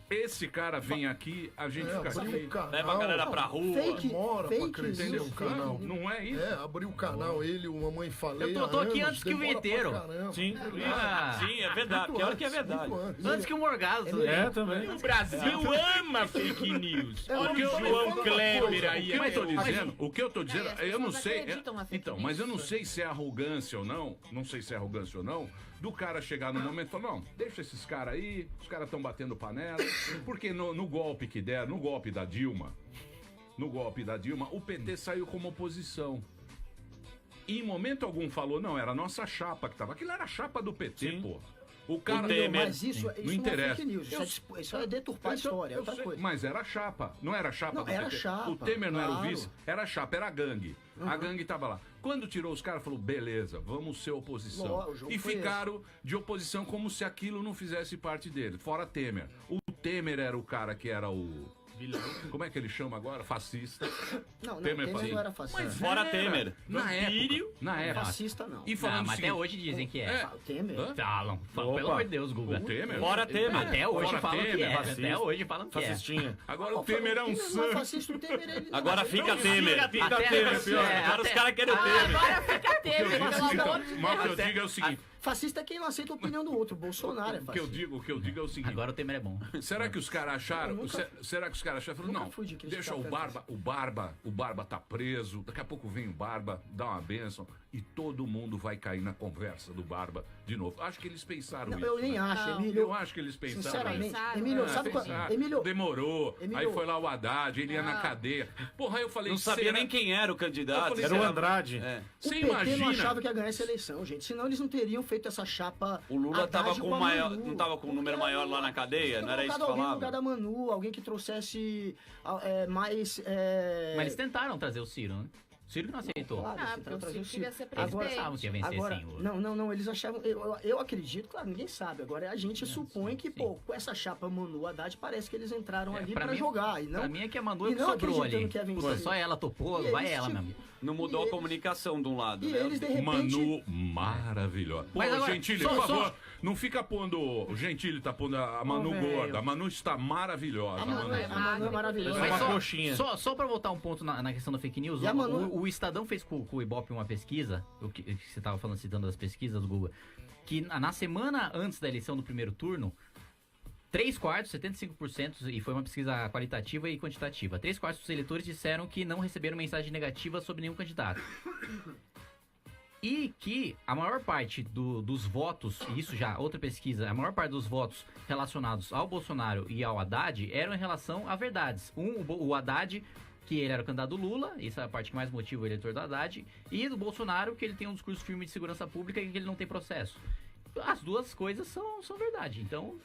Esse cara vem aqui, a gente fica aqui. Leva a galera pra rua. Demora pra fake crescer news, o canal. Não é isso? É, abriu o canal, ele, o Mamãe Falei. Eu tô aqui há antes que o demora pra vinheteiro. caramba. Sim. Ah, Sim, é verdade. Pior que é verdade. Muito antes. antes que o Morgado. É, também. O Brasil ama fake news. É, Olha o mas João fala uma Kleber coisa, aí. O que eu tô dizendo, o que eu tô dizendo, as eu não pessoas sei. acreditam na fake Então, news. mas eu não sei se é arrogância ou não sei se é arrogância ou não, do cara chegar no momento e falar, não, deixa esses caras aí, os caras estão batendo panela, porque no golpe que der, no golpe da Dilma, o PT saiu como oposição. E em momento algum falou, não, era a nossa chapa que tava. Aquilo era a chapa do PT, pô. O cara. Mas isso não não é interessa. fake news. Isso é deturpar a história. É outra sei, coisa. mas era a chapa, não era a chapa Não, do era PT. chapa, O Temer não era o claro. vice, era a chapa, era a gangue. A gangue tava lá. Quando tirou os caras, falou, beleza, vamos ser oposição. O jogo E foi ficaram de oposição como se aquilo não fizesse parte dele. Fora Temer. O Temer era o cara que era o... Como é que ele chama agora? Fascista. Não, Temer Temer fascista. não era fascista. Mas Fora era. Temer. Na época. Fascista não. E falando Não, mas o até seguinte, hoje dizem que é. É. O Temer? Hã? Falam. Pelo Opa. amor de Deus, Guga. O Temer? Fora Temer. Até hoje Fora falam que Temer, é. fascista. Até hoje falam que é. Fascistinha. Agora o Temer é um Não é santo. fascista, o Temer ele... Agora fica Temer. Fica Até- Temer, pior. é, Agora os até- caras querem o Temer. Agora fica Temer, pelo amor de Então, Deus. mas o que eu digo é o seguinte. Fascista é quem não aceita a opinião do outro. Bolsonaro é O que eu fascista. digo é o seguinte. Agora o Temer é bom. Será que os caras acharam? Eu nunca- Será que os caras acharam? Falaram, nunca não, fui de criticar deixa o Barba tá preso. Daqui a pouco vem o Barba, dá uma bênção e todo mundo vai cair na conversa do Barba de novo. Acho que eles pensaram Não, isso. eu nem né? acho, Não. Emílio. Eu acho que eles pensaram Sinceramente, isso. Pensaram. Emílio, sabe qual... Pensaram. Emílio, Demorou. Emílio- Aí foi lá o Haddad, ele ia na cadeia. Porra, aí eu falei, Não sabia será- nem quem era o Eu candidato. falei, Era o será- Andrade. É. o Você PT imagina? não achava que ia ganhar essa eleição, gente. Senão eles não teriam feito essa chapa... O Lula tava Haddad com a maior, Manu. não tava com um número maior lá na cadeia? Não era isso que Colocado alguém no lugar falava? da Manu, alguém que trouxesse mais... Mas eles tentaram trazer o Ciro, né? O Ciro não aceitou. Claro, Ah, eles porque tentaram o trazer Ciro o queria Ciro. ser Eles presidente. pensavam que ia vencer Agora, sim. não, eles achavam, eu acredito, claro, ninguém sabe, agora a gente supõe que, pô, com essa chapa Manu Haddad, parece que eles entraram ali pra mim, jogar, e não, Pra mim é que a Manu e não sobrou ali. acreditando que ia vencer. Puta, só ela topou, E vai eles ela, tinham- meu amigo. Não mudou E a eles- comunicação de um lado, e né? eles, de repente... Manu, maravilhosa. Pô, Mas agora, Gentili, só- por só- favor, não fica pondo... O Gentili tá pondo a Manu velho. gorda. A Manu está maravilhosa. A Manu é maravilhosa. Mas Mas uma coxinha. só pra voltar um ponto na questão da fake news, E a Manu- o Estadão fez com o Ibope uma pesquisa, o que você tava falando, citando as pesquisas, Guga, que na semana antes da eleição do primeiro turno, 3/4, 75%, e foi uma pesquisa qualitativa e quantitativa, 3/4 dos eleitores disseram que não receberam mensagem negativa sobre nenhum candidato. E que a maior parte dos votos, e isso já, outra pesquisa, a maior parte dos votos relacionados ao Bolsonaro e ao Haddad eram em relação a verdades. O Haddad, que ele era o candidato do Lula, isso é a parte que mais motiva o eleitor do Haddad, e do Bolsonaro, que ele tem um discurso firme de segurança pública e que ele não tem processo. As duas coisas são verdade, então...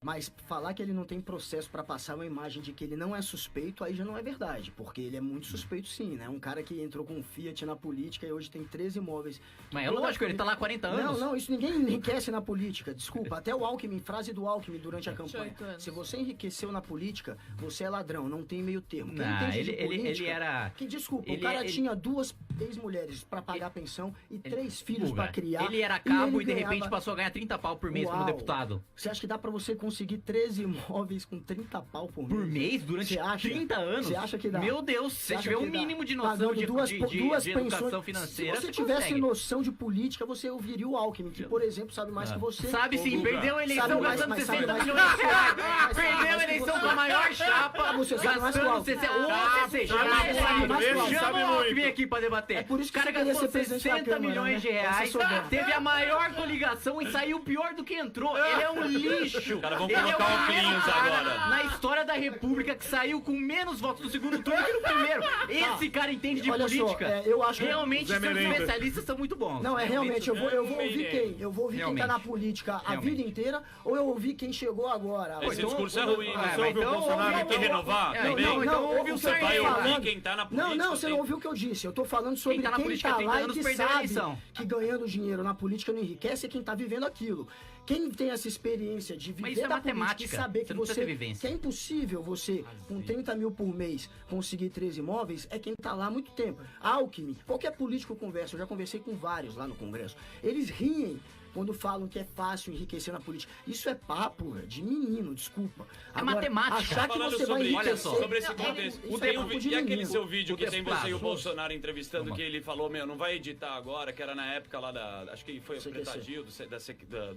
Mas falar que ele não tem processo pra passar uma imagem de que ele não é suspeito, aí já não é verdade. Porque ele é muito suspeito sim, né? Um cara que entrou com um Fiat na política e hoje tem 13 imóveis. Mas é lógico, ele tá lá há 40 anos. Não, isso ninguém enriquece na política. Desculpa, até o Alckmin, frase do Alckmin durante a campanha. 18 anos. Se você enriqueceu na política, você é ladrão, não tem meio termo. Quem Não, entende de ele política, era... Que desculpa, ele- o cara ele- tinha 2 ex-mulheres pra pagar a pensão e 3 filhos Guga, pra criar. Ele era cabo e, ele de repente ganhava- passou a ganhar 30 pau por mês como Uau. deputado. Você acha que dá pra você conseguir 13 imóveis com 30 pau por mês? Por mês? Durante Você acha? 30 anos? Você acha que dá? Meu Deus, se Você você acha tiver um que dá? mínimo de noção Pagando de, duas de educação pensões. financeira, Se você tivesse consegue. noção de política, você ouviria o Alckmin, que, por exemplo, sabe mais que você. Sabe sim, Ô, perdeu a Guga, eleição sabe mais- gastando mas sabe 60 mais- milhões de reais. Mas sabe Perdeu mais a que eleição você. com a maior chapa, Você sabe mais que o gastando Alckmin. 60... Ô, você sabe muito. chama o Alckmin muito. aqui pra debater. É por isso O cara que você queria gastou ser presidente da 60 Câmara, milhões de né? reais, Essa soberba. teve a maior coligação e saiu pior do que entrou. Ele é um lixo. Cara, vamos Ele é colocar o o primeiro Clinhos cara agora. na história da República que saiu com menos votos no segundo turno que no primeiro. Esse cara entende de Olha só, política. eu acho que- Realmente, Zé seus Merenda. especialistas são muito bons. Não, é realmente, eu vou ouvir quem? Eu vou ouvir quem tá Realmente. na política a Realmente. vida inteira ou eu ouvir quem chegou agora? Esse discurso é ruim. Ah, Você mas ouviu o então Bolsonaro ouve- tem que renovar? também? ouve o Você vai Sarney. ouvir quem tá na política. Não, você não ouviu o que eu disse. Eu tô falando sobre Quem tá na quem política tá há 30 lá e anos que perdeu a sabe eleição. que ganhando dinheiro na política não enriquece é quem tá vivendo aquilo. Quem tem essa experiência de Mas viver isso é da política e matemática. saber Você que não precisa você ter vivência. que é impossível você, com 30 mil por mês, conseguir 13 imóveis, é quem tá lá há muito tempo. Alckmin, qualquer político conversa, eu já conversei com vários lá no Congresso, eles riem quando falam que é fácil enriquecer na política. Isso é papo de menino, desculpa. É matemática. Achar que Falando você vai sobre enriquecer... isso, sobre esse contexto. Isso Tem é um papo vi- de e aquele menino. seu vídeo que tem você e o Desplaço. Bolsonaro entrevistando, que ele falou, não vai editar agora, que era na época lá da... Acho que foi o CQC. Preta Gil, do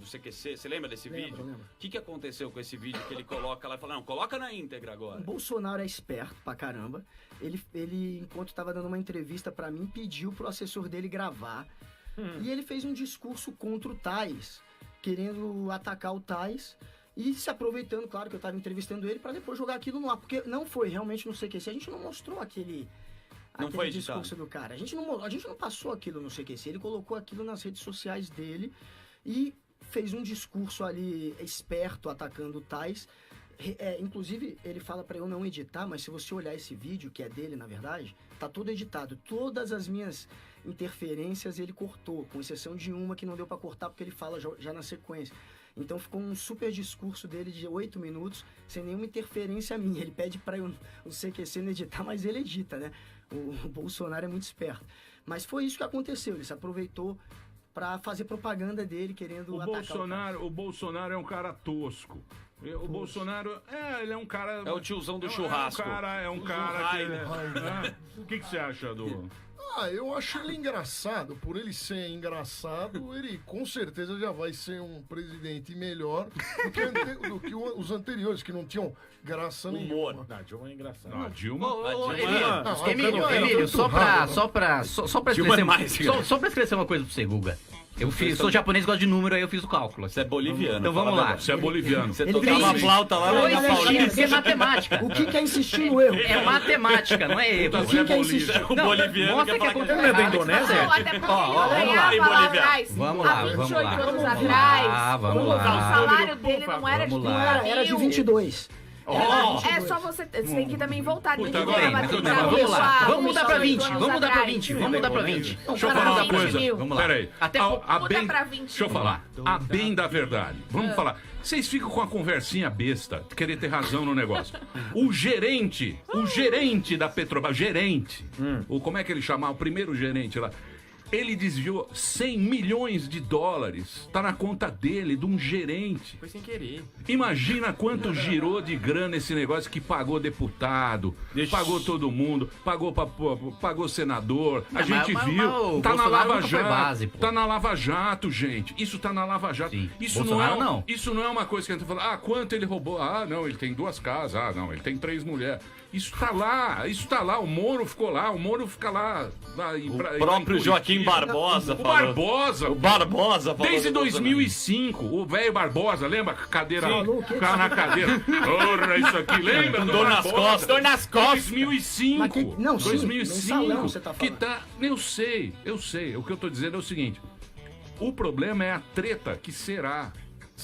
CQC. Você lembra desse vídeo? Lembro. O que aconteceu com esse vídeo que ele coloca lá e fala, não, coloca na íntegra agora. O Bolsonaro é esperto pra caramba. Ele enquanto tava dando uma entrevista pra mim, pediu pro assessor dele gravar. E ele fez um discurso contra o Tais, querendo atacar o Tais e se aproveitando, claro, que eu tava entrevistando ele, pra depois jogar aquilo no ar. Porque não foi realmente no CQC. A gente não mostrou aquele foi editado. discurso do cara. A gente não passou aquilo no CQC. Ele colocou aquilo nas redes sociais dele e fez um discurso ali esperto atacando o Tais. Inclusive, ele fala pra eu não editar, mas se você olhar esse vídeo, que é dele, na verdade, tá todo editado. Todas as minhas interferências ele cortou, com exceção de uma que não deu pra cortar, porque ele fala já na sequência. Então ficou um super discurso dele de 8 minutos, sem nenhuma interferência minha. Ele pede pra eu, o CQC não editar, mas ele edita, né? O Bolsonaro é muito esperto. Mas foi isso que aconteceu, ele se aproveitou pra fazer propaganda dele, querendo atacar O Bolsonaro é um cara tosco. O Bolsonaro, ele é um cara... É o tiozão do churrasco. É um cara que... O que você acha do... Eu acho ele engraçado. Por ele ser engraçado, ele com certeza já vai ser um presidente melhor do que os anteriores, que não tinham graça nenhuma. Não, a Dilma é engraçada. Não, a Dilma... Emílio, só pra Dilma é esclarecer, mais, só pra esclarecer uma coisa pra você, Guga. Sou japonês, gosto de número, aí eu fiz o cálculo. Você é boliviano. Então vamos lá. Você é boliviano. Você tocava uma flauta lá na Paulista. Isso é matemática. O que é insistir no erro? É matemática, não é erro. O que é insistir? O boliviano Mostra quer que falar acontece. Não é da Indonésia? Não, até porque Ó, ele vamos lá. ganhava lá atrás. Vamos lá, há 28 vamos lá. anos Vamos atrás. lá, vamos O lá. salário dele não era de Vamos 30 lá. mil. Era de 22. É só você tem que também voltar. Puta, Ninguém agora, ganhava tudo 30 bem, mil Vamos lá. há Vamos mudar pra 20. 28 Vamos mudar pra atrás. 20. Vamos mudar pra 20. Deixa eu falar uma 20 coisa. mil. Vamos lá. Peraí. Até A muda bem, pra 20 deixa eu mil. falar. A bem da verdade. Vamos falar. Vocês ficam com a conversinha besta, de querer ter razão no negócio. O gerente da Petrobras, como é que ele chama? O primeiro gerente lá. Ele desviou 100 milhões de dólares. Tá na conta dele, de um gerente. Foi sem querer. Imagina quanto girou de grana esse negócio que pagou deputado, pagou todo mundo, pagou senador. A gente viu. Tá na Lava Jato. Tá na Lava Jato, gente. Isso tá na Lava Jato. Sim. Isso Bolsonaro, não é, não. Isso não é uma coisa que a gente fala, quanto ele roubou? Não, ele tem 2 casas. Não, ele tem 3 mulheres. Isso tá lá. O Moro ficou lá. O Moro fica lá. O próprio Joaquim Barbosa o falou. Barbosa. O Barbosa falou. Desde do 2005, o velho Barbosa, lembra? Cadeira, ficava na cadeira. Porra, isso aqui, lembra? Com dor nas costas. Dor nas costas. 2005. Mas não, sim, 2005. mensalão você tá que falando. tá. Eu sei. O que eu tô dizendo é o seguinte: o problema é a treta que será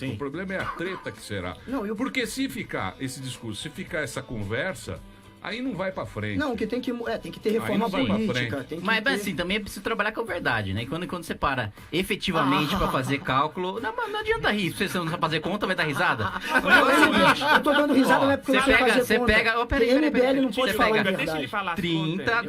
O problema é a treta que será. Não, Porque se ficar esse discurso, se ficar essa conversa, aí não vai pra frente. Não, que tem que ter reforma Aí não vai pra política. frente. Tem que Mas ter... assim, também é preciso trabalhar com a verdade, né? E quando você para efetivamente pra fazer cálculo, não adianta rir. Se você não sabe fazer conta, vai dar risada. Eu tô dando risada, não é porque eu não sei fazer Você conta. pega. Porque MBL não pode Você falar a pega verdade. 30,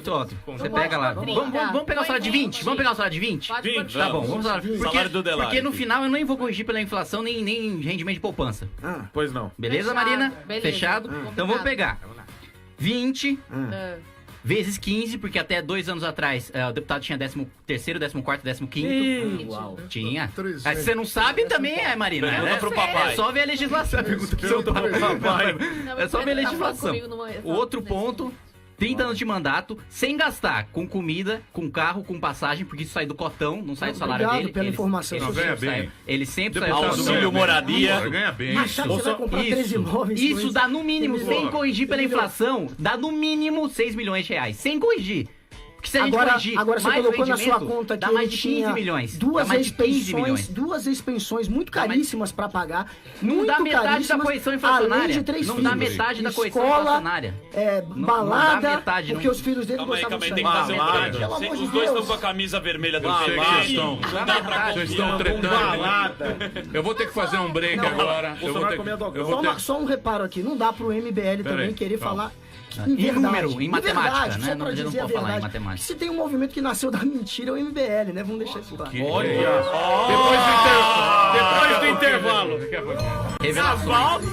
você pega lá. Vamos pegar o salário de 20? Vamos pegar o salário de 20? Tá bom, vamos lá. Salário do Delari. Porque no final eu nem vou corrigir pela inflação, nem rendimento de poupança. Pois não. Beleza, Fechado, Marina? beleza. Fechado? Então vamos pegar 20 Ah. vezes 15, porque até 2 anos atrás o deputado tinha 13º, 14º, 15º. Uau. Tinha. 300. Aí, se você não sabe, também Marina. Pergunta pro papai. É só ver a legislação. Pergunta pro seu papai. Não, É só ver a ele tá falando legislação. comigo numa- O outro nesse ponto, 30 anos de mandato, sem gastar com comida, com carro, com passagem, porque isso sai do cotão, não sai do salário Obrigado dele. pela informação. Não, ganha sempre bem. sai- ele sempre sai Deputado Auxílio ganha bem. moradia. Porra, ganha bem. Machado, você vai comprar 13 imóveis com Isso dá no mínimo, Entendeu? sem corrigir pela inflação, dá no mínimo 6 milhões de reais. Sem corrigir. Porque se a gente corrigir Agora você mais colocou na sua rendimento, conta que dá mais ele de 15 tinha milhões. duas Dá mais de 15 expensões, milhões. duas expensões muito Dá mais- caríssimas pra pagar. Não muito dá metade da caríssimas, correção além inflacionária. de 3 Não filhos. dá metade da correção Escola, inflacionária. balada, não dá metade, porque não. os filhos dele Calma aí, gostavam tem de que fazer um Balada. break. Pelo amor de Os dois Deus. estão com a camisa vermelha do Eu sei que time. vocês estão. Não dá pra Vocês estão confiar. tretando. Eu vou ter que fazer um break agora. Eu vou ter eu vou ter- Só um reparo aqui, não dá pro MBL também aí, querer calma. falar Em verdade, número, em matemática, verdade, né? só Não, pra a gente não dizer a pode falar em verdade. matemática. Se tem um movimento que nasceu da mentira, é o MBL, né? Vamos deixar isso claro. Depois do intervalo. Daqui a pouquinho. Revelações.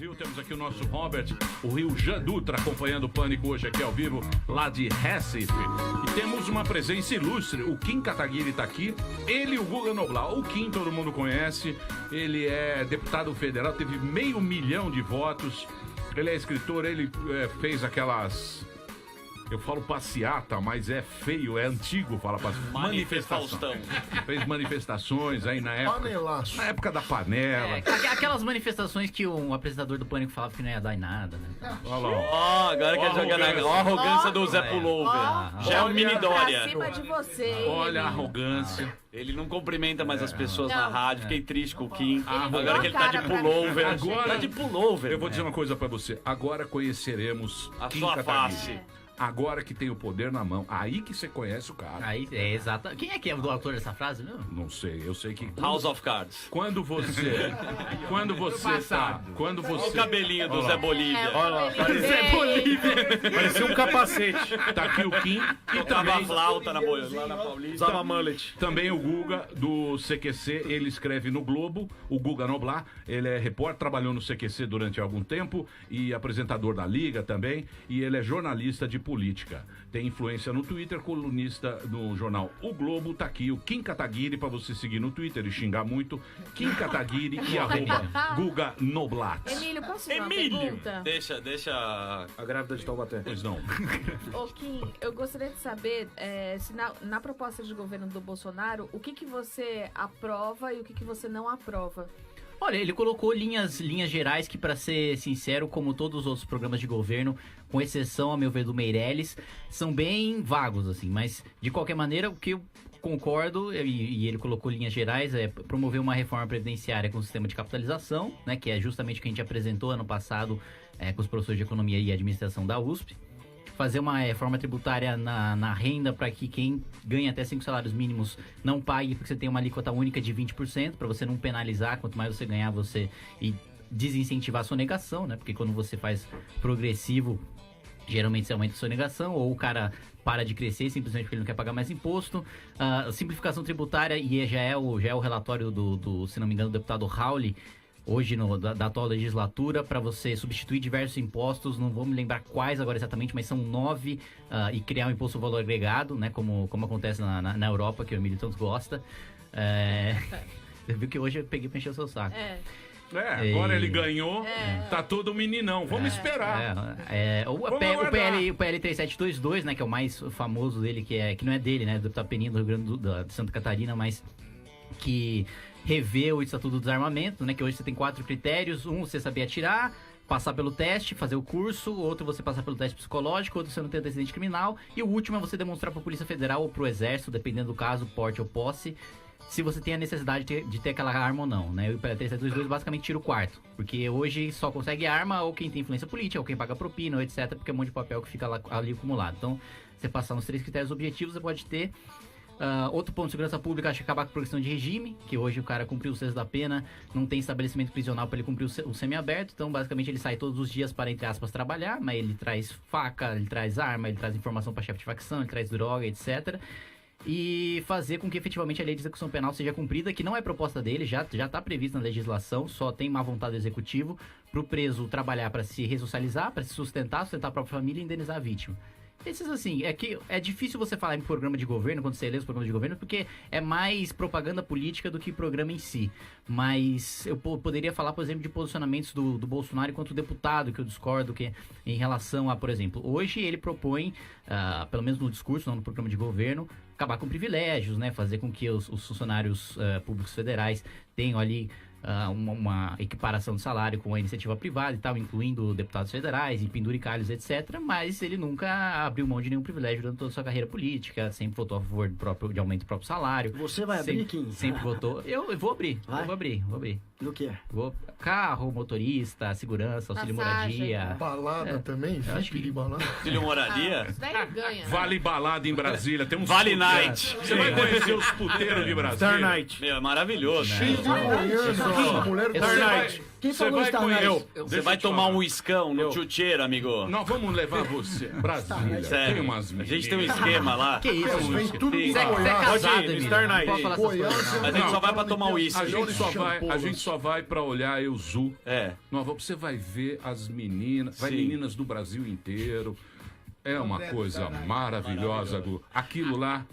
Brasil. Temos aqui o nosso Robert, o Rio Jean Dutra, acompanhando o Pânico hoje aqui ao vivo, lá de Recife. E temos uma presença ilustre. O Kim Kataguiri tá aqui. Ele e o Guga Noblar. O Kim todo mundo conhece. Ele é deputado federal, teve 500 mil de votos. Ele é escritor, ele fez aquelas... Eu falo passeata, mas é feio, é antigo falar passeata. Manifestação. Fez manifestações aí na época. Panelaço. Na época da panela. Aquelas manifestações que um apresentador do Pânico falava que não ia dar em nada, né? Olha lá, Ó, agora quer jogar na a arrogância do Zé Pullover. Já é um mini Dória. Acima de você. hein, Olha a menino? arrogância. Ele não cumprimenta mais as pessoas Não. na rádio. Fiquei triste com o Kim. virou Agora que ele tá de a cara pra pullover. mim. Agora- Tá de pullover. Eu vou dizer uma coisa pra você. Agora conheceremos A Kim sua Kataguiri. face. Agora que tem o poder na mão. Aí que você conhece o cara. Aí, exato. Quem é que é o autor dessa frase, meu? Não sei, eu sei que... House of Cards. Quando você tá... Quando Olha o você... cabelinho do Olha Zé lá. Bolívia. Zé Bolívia. Parecia um capacete. Tá aqui o Kim e Tocava também... flauta lá na Paulista. Usava mullet. Também o Guga, do CQC, ele escreve no Globo, o Guga Noblar, ele é repórter, trabalhou no CQC durante algum tempo e apresentador da Liga também, e ele é jornalista de política. Tem influência no Twitter, colunista no jornal O Globo, tá aqui o Kim Kataguiri, pra você seguir no Twitter e xingar muito, Kim Kataguiri e @ Guga Noblat. Emílio, posso fazer uma Emílio! pergunta? Deixa... A grávida de Taubaté. Pois não. Ô, Kim, eu gostaria de saber se na proposta de governo do Bolsonaro, o que você aprova e o que você não aprova. Olha, ele colocou linhas gerais que, pra ser sincero, como todos os outros programas de governo, com exceção, a meu ver, do Meirelles, são bem vagos, assim. Mas, de qualquer maneira, o que eu concordo, e ele colocou linhas gerais, é promover uma reforma previdenciária com o sistema de capitalização, né, que é justamente o que a gente apresentou ano passado com os professores de Economia e Administração da USP. Fazer uma reforma tributária na renda para que quem ganha até 5 salários mínimos não pague, porque você tem uma alíquota única de 20%, para você não penalizar, quanto mais você ganhar, você e desincentivar a sonegação, né? Porque quando você faz progressivo, geralmente você aumenta a sonegação, ou o cara para de crescer simplesmente porque ele não quer pagar mais imposto. Simplificação tributária, e já é o relatório do, se não me engano, do deputado Rauli, hoje da atual legislatura, para você substituir diversos impostos, não vou me lembrar quais agora exatamente, mas são 9, e criar um imposto valor agregado, né, como acontece na Europa, que o Emílio tanto gosta. Você viu que hoje eu peguei pra encher o seu saco. Agora ele ganhou, tá todo meninão. Vamos esperar. O PL 3722, né, que é o mais famoso dele, que não é dele, né, do deputado Peninha do Rio Grande de Santa Catarina, mas que revê o Estatuto do Desarmamento, né, que hoje você tem 4 critérios: um, você saber atirar, passar pelo teste, fazer o curso; outro, você passar pelo teste psicológico; outro, você não ter antecedente criminal; e o último é você demonstrar para a Polícia Federal ou para o Exército, dependendo do caso, porte ou posse, se você tem a necessidade de ter aquela arma ou não, né? E o PL 3722 basicamente tira o quarto, porque hoje só consegue arma ou quem tem influência política, ou quem paga propina, ou etc, porque é um monte de papel que fica lá, ali acumulado. Então, você passar nos 3 critérios objetivos, você pode ter. Outro ponto de segurança pública, acho que acabar com a progressão de regime, que hoje o cara cumpriu o 6 da pena, não tem estabelecimento prisional para ele cumprir o semiaberto, então basicamente ele sai todos os dias para, entre aspas, trabalhar, mas ele traz faca, ele traz arma, ele traz informação para chefe de facção, ele traz droga, etc. E fazer com que efetivamente a lei de execução penal seja cumprida, que não é proposta dele, já está prevista na legislação, só tem má vontade do executivo, para o preso trabalhar para se ressocializar, para se sustentar a própria família e indenizar a vítima. Esses, assim, é que é difícil você falar em programa de governo, quando você lê os programas de governo, porque é mais propaganda política do que programa em si. Mas eu poderia falar, por exemplo, de posicionamentos do Bolsonaro enquanto deputado, que eu discordo que em relação a, por exemplo, hoje ele propõe, pelo menos no discurso, não no programa de governo, acabar com privilégios, né? Fazer com que os funcionários públicos federais tenham ali uma equiparação de salário com a iniciativa privada e tal, incluindo deputados federais e penduricalhos, etc. Mas ele nunca abriu mão de nenhum privilégio durante toda a sua carreira política, sempre votou a favor de aumento do próprio salário. Você vai abrir, Kim? Sempre votou. Eu vou abrir. Eu vou abrir. Do quê? Carro, motorista, segurança, auxílio moradia. Balada também? Acho que balada. Auxílio moradia? Isso daí ganha. Vale balada em Brasília. Tem uns Vale Night. Você vai conhecer os puteiros de Brasília. Star Night. Meu, é maravilhoso. Cheio de goiano. A mulher do Quem Você falou vai Star com Night? ele. Você Deixa vai eu te tomar falar. um iscão no chucheiro, amigo. Nós vamos levar você. Brasília. Sério. Tem umas A gente tem um meninas. esquema lá. Que isso, Vem Lúcio? tudo Sim. do Você é Goiás. casado, Pode ir, Emílio. Star Não Night. pode falar essas Goiás, coisas, não. Mas a gente só vai pra tomar um uísque. A gente só vai pra olhar Euzu. É. Você vai ver as meninas, vai Sim. meninas do Brasil inteiro. É uma coisa maravilhosa, Gu. Aquilo lá,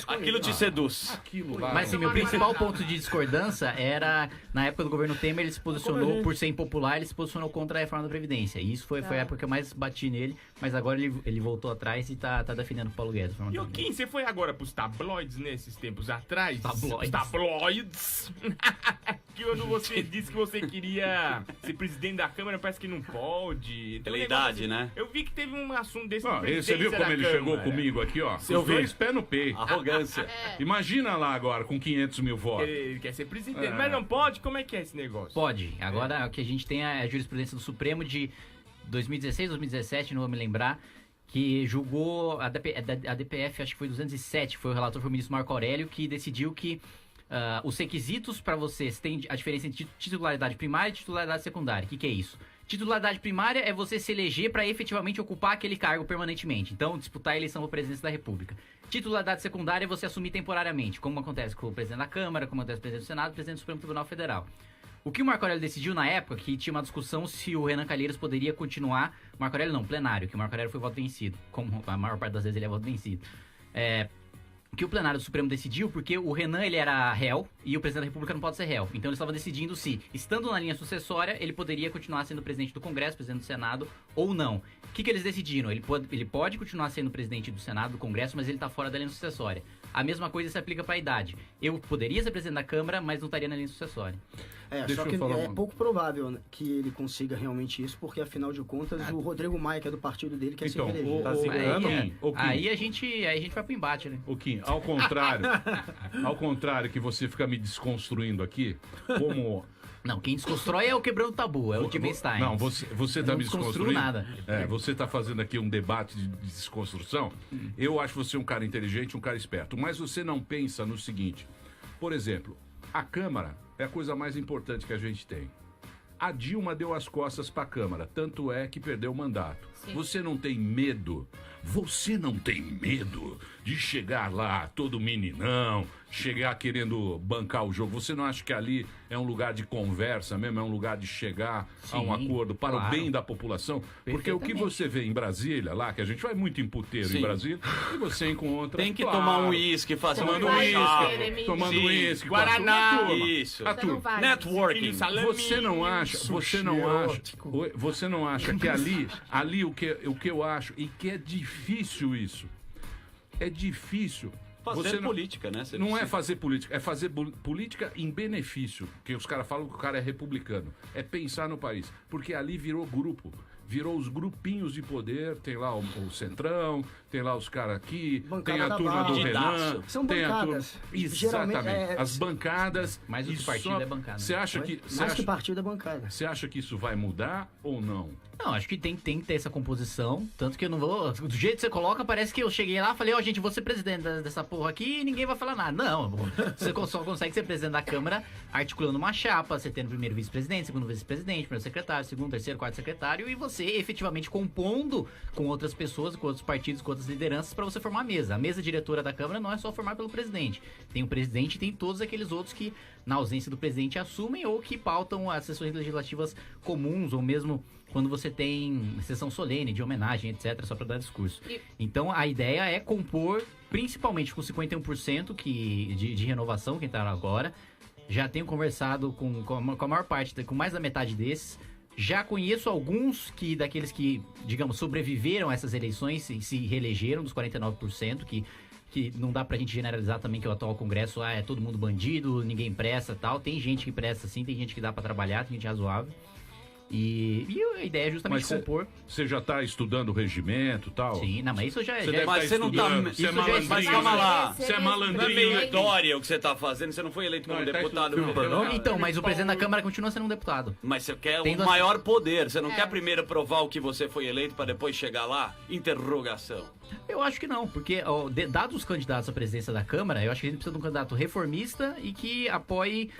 Aquilo te seduz. aquilo lá. Mas assim, meu principal ponto de discordância era, na época do governo Temer, ele se posicionou, por ser impopular, ele se posicionou contra a reforma da Previdência. E isso foi a época que eu mais bati nele, mas agora ele voltou atrás e tá defendendo o Paulo Guedes. a reforma da E o Previdência. Kim, você foi agora pros tabloides nesses tempos atrás? Tabloides. Tabloides. Que quando você disse que você queria ser presidente da Câmara, parece que não pode. Tem um Pela negócio idade, assim. né? Eu vi que teve um assunto desse Não, de você viu presidência como da ele Câmara. chegou comigo aqui, ó? Eu Os vi. dois pés no peito. Arrogância. Imagina lá agora, com 500 mil votos. Ele quer ser presidente, É. mas não pode? Como é que é esse negócio? Pode. Agora o que a gente tem é a jurisprudência do Supremo de 2016, 2017, não vou me lembrar, que julgou a DPF, acho que foi 207, foi o relator, foi o ministro Marco Aurélio, que decidiu que os requisitos para vocês têm a diferença entre titularidade primária e titularidade secundária. O que é isso? Titularidade primária é você se eleger para efetivamente ocupar aquele cargo permanentemente. Então, disputar a eleição para presidência da República. Titularidade secundária é você assumir temporariamente, como acontece com o presidente da Câmara, como acontece com o presidente do Senado e o presidente do Supremo Tribunal Federal. O que o Marco Aurélio decidiu na época, que tinha uma discussão se o Renan Calheiros poderia continuar... Marco Aurélio não, plenário, que o Marco Aurélio foi voto vencido. Como a maior parte das vezes ele é voto vencido. Que o plenário do Supremo decidiu porque o Renan ele era réu e o presidente da República não pode ser réu. Então eles estavam decidindo se, estando na linha sucessória, ele poderia continuar sendo presidente do Congresso, presidente do Senado ou não. O que eles decidiram? Ele pode continuar sendo presidente do Senado, do Congresso, mas ele está fora da linha sucessória. A mesma coisa se aplica para a idade. Eu poderia ser presidente da Câmara, mas não estaria na linha sucessória. Deixa Só eu que falar é uma- pouco provável, né, que ele consiga realmente isso, porque afinal de contas o Rodrigo Maia, que é do partido dele, quer Então, se reeleger. Tá Aí, segurando? Ô, Kim. aí a gente vai pro embate, né? O Kim, ao contrário que você fica me desconstruindo aqui, como... Não, quem desconstrói é o quebrando o tabu, é o Tim Stein. Não, você Eu tá não me desconstruo desconstruindo. nada. Você tá fazendo aqui um debate de desconstrução. Eu acho você um cara inteligente, um cara esperto. Mas você não pensa no seguinte. Por exemplo, a Câmara é a coisa mais importante que a gente tem. A Dilma deu as costas pra Câmara, tanto é que perdeu o mandato. Sim. Você não tem medo? Você não tem medo de chegar lá todo meninão, chegar querendo bancar o jogo? Você não acha que ali é um lugar de conversa mesmo, é um lugar de chegar a um Sim, acordo para claro. o bem da população? Porque o que Perfeitamente. você vê em Brasília, lá, que a gente vai muito em puteiro Sim. em Brasília, e você encontra... Tem que claro, tomar um uísque, fazer tomando um vai chá. ter, Emílio. tomando Sim. uísque, Guaraná. com a turma. Isso. A Você não turma. vai. Networking. Você não acha, você não acha que ali o que eu acho e que é difícil isso. É difícil. Fazer Você não, política, né? Você não é precisa- fazer política, é fazer política em benefício. Porque os caras falam que o cara é republicano. É pensar no país. Porque ali virou grupo. Virou os grupinhos de poder. Tem lá o Centrão, tem lá os caras aqui, Bancada tem a da turma do bala. Renan. São tem a turma... bancadas. Geralmente, Exatamente. As bancadas. Mais do que e partido só- é bancada. Você acha que. Você Mais que acha, partido é bancada. você acha que isso vai mudar ou não? Não, acho que tem que ter essa composição. Tanto que eu não vou. Do jeito que você coloca, parece que eu cheguei lá e falei, ó, gente, vou ser presidente dessa porra aqui e ninguém vai falar nada. Não, você só consegue ser presidente da Câmara articulando uma chapa, você tendo primeiro vice-presidente, segundo vice-presidente, primeiro secretário, segundo, terceiro, quarto secretário, e você efetivamente compondo com outras pessoas, com outros partidos, com outras lideranças, pra você formar a mesa. A mesa diretora da Câmara não é só formar pelo presidente. Tem o presidente e tem todos aqueles outros que, na ausência do presidente, assumem ou que pautam as sessões legislativas comuns, ou mesmo quando você tem sessão solene, de homenagem, etc., só para dar discurso. Então, a ideia é compor, principalmente com 51% de renovação, quem tá agora. Já tenho conversado com a maior parte, com mais da metade desses. Já conheço alguns daqueles que, digamos, sobreviveram a essas eleições e se reelegeram, dos 49%, que não dá pra gente generalizar também que o atual Congresso é todo mundo bandido, ninguém presta e tal. Tem gente que presta sim, tem gente que dá pra trabalhar, tem gente razoável. E a ideia é justamente Mas compor. Você já tá estudando o regimento e tal? Sim, não, mas isso já Você deve Mas tá você não tá. estudando, você é isso já é- malandrinho. Mas calma lá. Você é Não é malandrinho. vitória o que você tá fazendo, você não foi eleito como Não, ele tá deputado estudando federal. Então, mas o presidente da Câmara continua sendo um deputado. Mas você quer Tem o duas- maior poder, você não quer primeiro provar o que você foi eleito pra depois chegar lá? Interrogação. Eu acho que não, porque dados os candidatos à presidência da Câmara, eu acho que a gente precisa de um candidato reformista e que apoie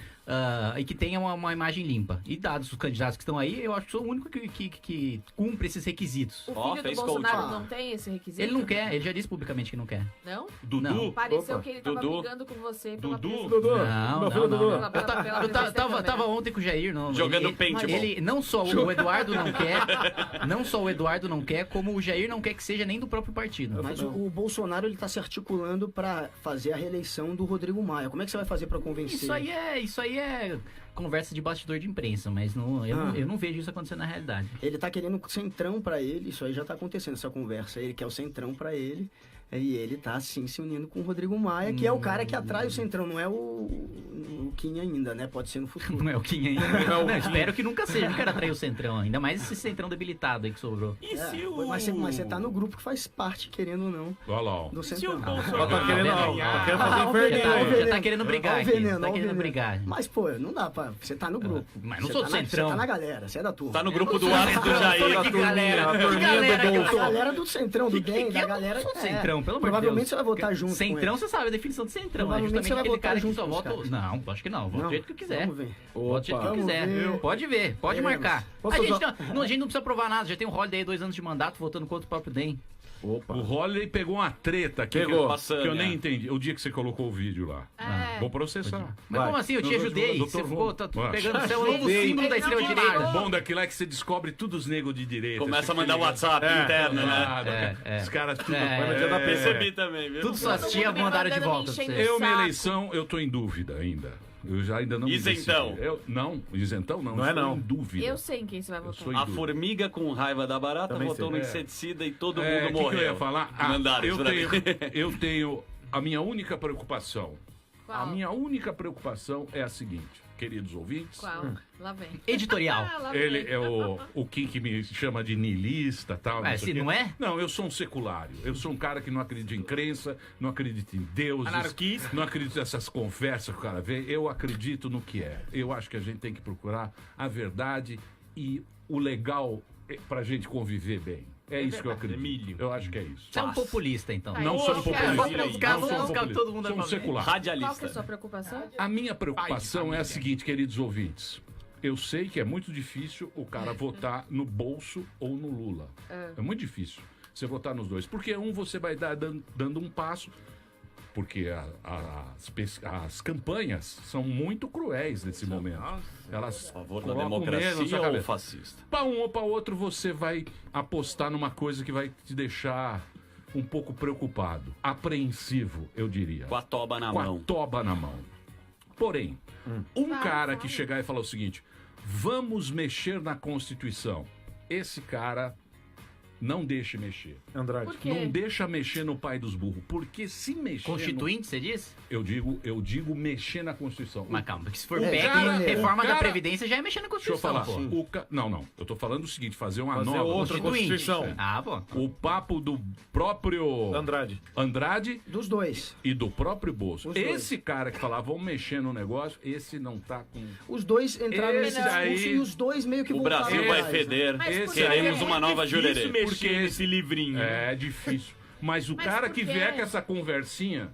e que tenha uma imagem limpa. E dados os candidatos que estão aí, eu acho que sou o único que cumpre esses requisitos. O filho do Bolsonaro não tem esse requisito? Ele não quer, ele já disse publicamente que não quer. Não? Dudu? Não. Pareceu que ele tava brigando com você pela Dudu? presidência. Não. Eu tava ontem com o Jair. Jogando paintball. Ele, não só o Eduardo não quer, não só o Eduardo não quer, como o Jair não quer que seja nem do próprio partido. Mas o Bolsonaro, ele tá se articulando pra fazer a reeleição do Rodrigo Maia. Como é que você vai fazer pra convencer? Isso aí é conversa de bastidor de imprensa, mas eu não vejo isso acontecendo na realidade. Ele tá querendo centrão pra ele, isso aí já tá acontecendo, essa conversa. Ele quer o centrão pra ele, e ele tá, sim, se unindo com o Rodrigo Maia, que é o cara que atrai o centrão, não é o Kim ainda, né? Pode ser no futuro. Não é o Kim ainda. Não, espero que nunca seja, não quero atrair o centrão, ainda mais esse centrão debilitado aí que sobrou. E se o... Mas você tá no grupo que faz parte, querendo ou não, olha lá, do centrão. Tá querendo fazer inferno. Já tá querendo brigar aqui, tá querendo brigar. Mas, pô, não dá pra... Você tá no grupo. Mas não sou do centrão. Você tá na galera, você é da turma. Tá no grupo do Arthur do Jair. Que galera? A galera do centrão, do DEM, da galera... Eu sou centrão, pelo amor de Deus. Provavelmente você vai votar junto Centrão, você sabe a definição de centrão. É justamente aquele cara que só vota... Não, acho que não. Voto do jeito que eu quiser. Vamos ver. Voto do jeito que eu quiser. Pode ver, pode marcar. A gente não precisa provar nada. Já tem o Holiday aí 2 anos de mandato votando contra o próprio DEM. Opa. O Holiday pegou uma treta aqui que eu nem entendi. O dia que você colocou o vídeo lá. Vou processar. Mas como assim? Eu te ajudei. Você ficou pegando o novo símbolo da extrema-direita. O bom daquilo é que você descobre tudo os negros de direita. Começa a mandar WhatsApp interno, né? Os caras tudo... Eu percebi também, viu? Tudo suas tias mandaram de volta pra você. Minha eleição, eu tô em dúvida ainda. Eu já ainda não Isentão. Isentão não. Não é não. Em dúvida. Eu sei em quem você vai votar. A formiga com raiva da barata Também votou sei. no inseticida e todo mundo morreu. Que eu ia falar? Eu tenho a minha única preocupação. Qual? A minha única preocupação é a seguinte, queridos ouvintes. Qual? Lá vem. Editorial. Ele é o Kim que me chama de niilista e tal. Se não é? Não, eu sou um seculário. Eu sou um cara que não acredita em crença, não acredita em deuses. Anarquista. Não acredito nessas conversas que o cara vê. Eu acredito no que é. Eu acho que a gente tem que procurar a verdade e o legal pra gente conviver bem. É isso que eu acredito. Emílio. Eu acho que é isso. Você é um populista, então. Não sou um populista. Todo mundo Sou um secular. Qual que é a Radialista. sua preocupação? A minha preocupação é a seguinte, queridos ouvintes. Eu sei que é muito difícil o cara votar no Bolso ou no Lula. É muito difícil você votar nos dois. Porque você vai dando um passo. Porque as campanhas são muito cruéis nesse momento. Elas A favor da colocam medo na democracia sua ou cabeça. fascista? Para um ou para outro, você vai apostar numa coisa que vai te deixar um pouco preocupado, apreensivo, eu diria. Com a toba na Com mão. a toba na mão. Porém, cara que chegar e falar o seguinte: vamos mexer na Constituição. Esse cara não deixe mexer. Andrade. Por quê? Não deixa mexer no pai dos burros. Porque se mexer. Constituinte, você diz? Eu digo mexer na Constituição. Mas calma, porque se for É, PEC, cara, reforma cara- da Previdência já é mexer na Deixa eu Constituição, falar. pô. Não. Eu tô falando o seguinte: fazer uma Fazer nova outra Constituição. Ah, pô. O papo do próprio Andrade. Dos dois. e do próprio Bolso. Os dois. Esse cara que falava, vamos mexer no negócio, esse não tá com. Os dois entraram Esse nesse discurso aí- e os dois meio que O voltaram Brasil vai atrás, né? feder. Mas por Queremos quê? uma nova Difícil jurerê. mexer Porque- nesse livrinho. É difícil. Mas o Mas cara por que quê? vier com essa conversinha, tá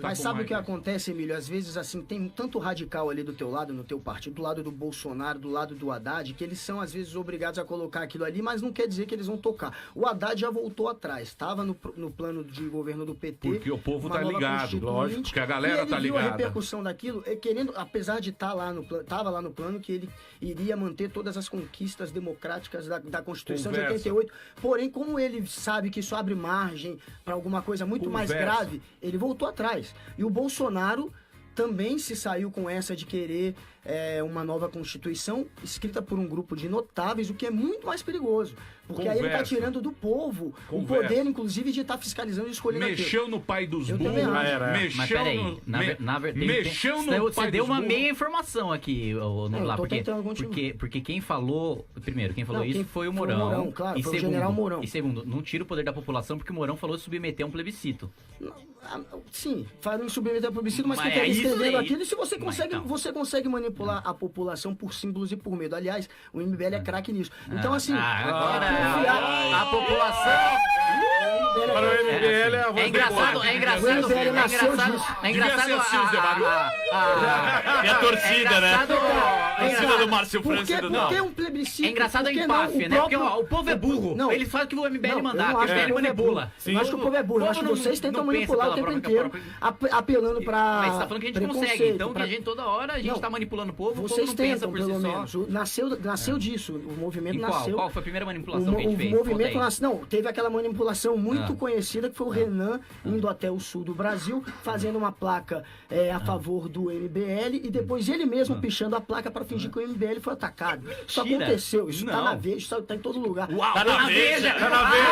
Mas com sabe mais o que acontece, Emílio? Às vezes, assim, tem tanto radical ali do teu lado, no teu partido, do lado do Bolsonaro, do lado do Haddad, que eles são, às vezes, obrigados a colocar aquilo ali, mas não quer dizer que eles vão tocar. O Haddad já voltou atrás, estava no plano de governo do PT. Porque o povo uma tá nova ligado, constituinte, lógico, porque a galera e ele tá viu a ligada. repercussão daquilo, querendo, apesar de estar lá no plano, estava lá no plano que ele iria manter todas as conquistas democráticas da Constituição Conversa. de 88. Porém, como ele sabe que isso abre margem para alguma coisa muito mais Conversa. grave, ele voltou atrás. E o Bolsonaro também se saiu com essa de querer uma nova Constituição escrita por um grupo de notáveis, o que é muito mais perigoso. Porque aí ele está Conversa. tirando do povo o Conversa. poder, inclusive, de estar fiscalizando e escolhendo Mexeu aquilo. no pai dos Eu burros. também acho. Mexeu Mas peraí, no. na verdade, mexeu no você pai deu dos uma burros. meia informação aqui, no Não, eu lá, tô porque, tentando continuar. porque quem falou, primeiro, quem falou Não, isso quem foi o foi o Mourão. Mourão, claro, e foi o segundo, general Mourão. E segundo, não tira o poder da população porque o Mourão falou de submeter a um plebiscito. Sim, falam em submeter a plebiscito, mas Mas quem está é isso escrevendo aí. aquilo, e se você Mas consegue, então. você consegue manipular a população por símbolos e por medo. Aliás, o MBL é craque nisso. Então, assim... Agora a população... Para o MBL é a voz É engraçado, O MBL nasceu disso. é engraçado É a torcida, né? A torcida do Márcio Por França. que um plebiscito? É engraçado a Por que não? empáfia, O né? Porque próprio- o povo é burro. Não. Eles fazem o que o MBL Não, mandar, eu que o acho MBL que o povo é manipula. burro. Eu acho que o povo é burro. Eu acho que vocês tentam manipular o tempo inteiro, apelando pra Mas você tá falando que a gente consegue, preconceito, então que a gente toda hora a gente Não. tá manipulando o povo, o povo Vocês não pensa tentam, por si pelo só. menos. Nasceu disso. O movimento Em qual? nasceu... Qual foi a primeira manipulação que a gente fez? O movimento Conta aí. nasceu... Não, teve aquela manipulação muito conhecida, que foi o Renan indo até o sul do Brasil, fazendo uma placa a favor do MBL, e depois ele mesmo pichando a placa para fingir que o MBL foi atacado. Isso Mentira. aconteceu, isso tá Não. na Veja, isso tá em todo lugar. Uau, tá na Veja! Tá na Veja!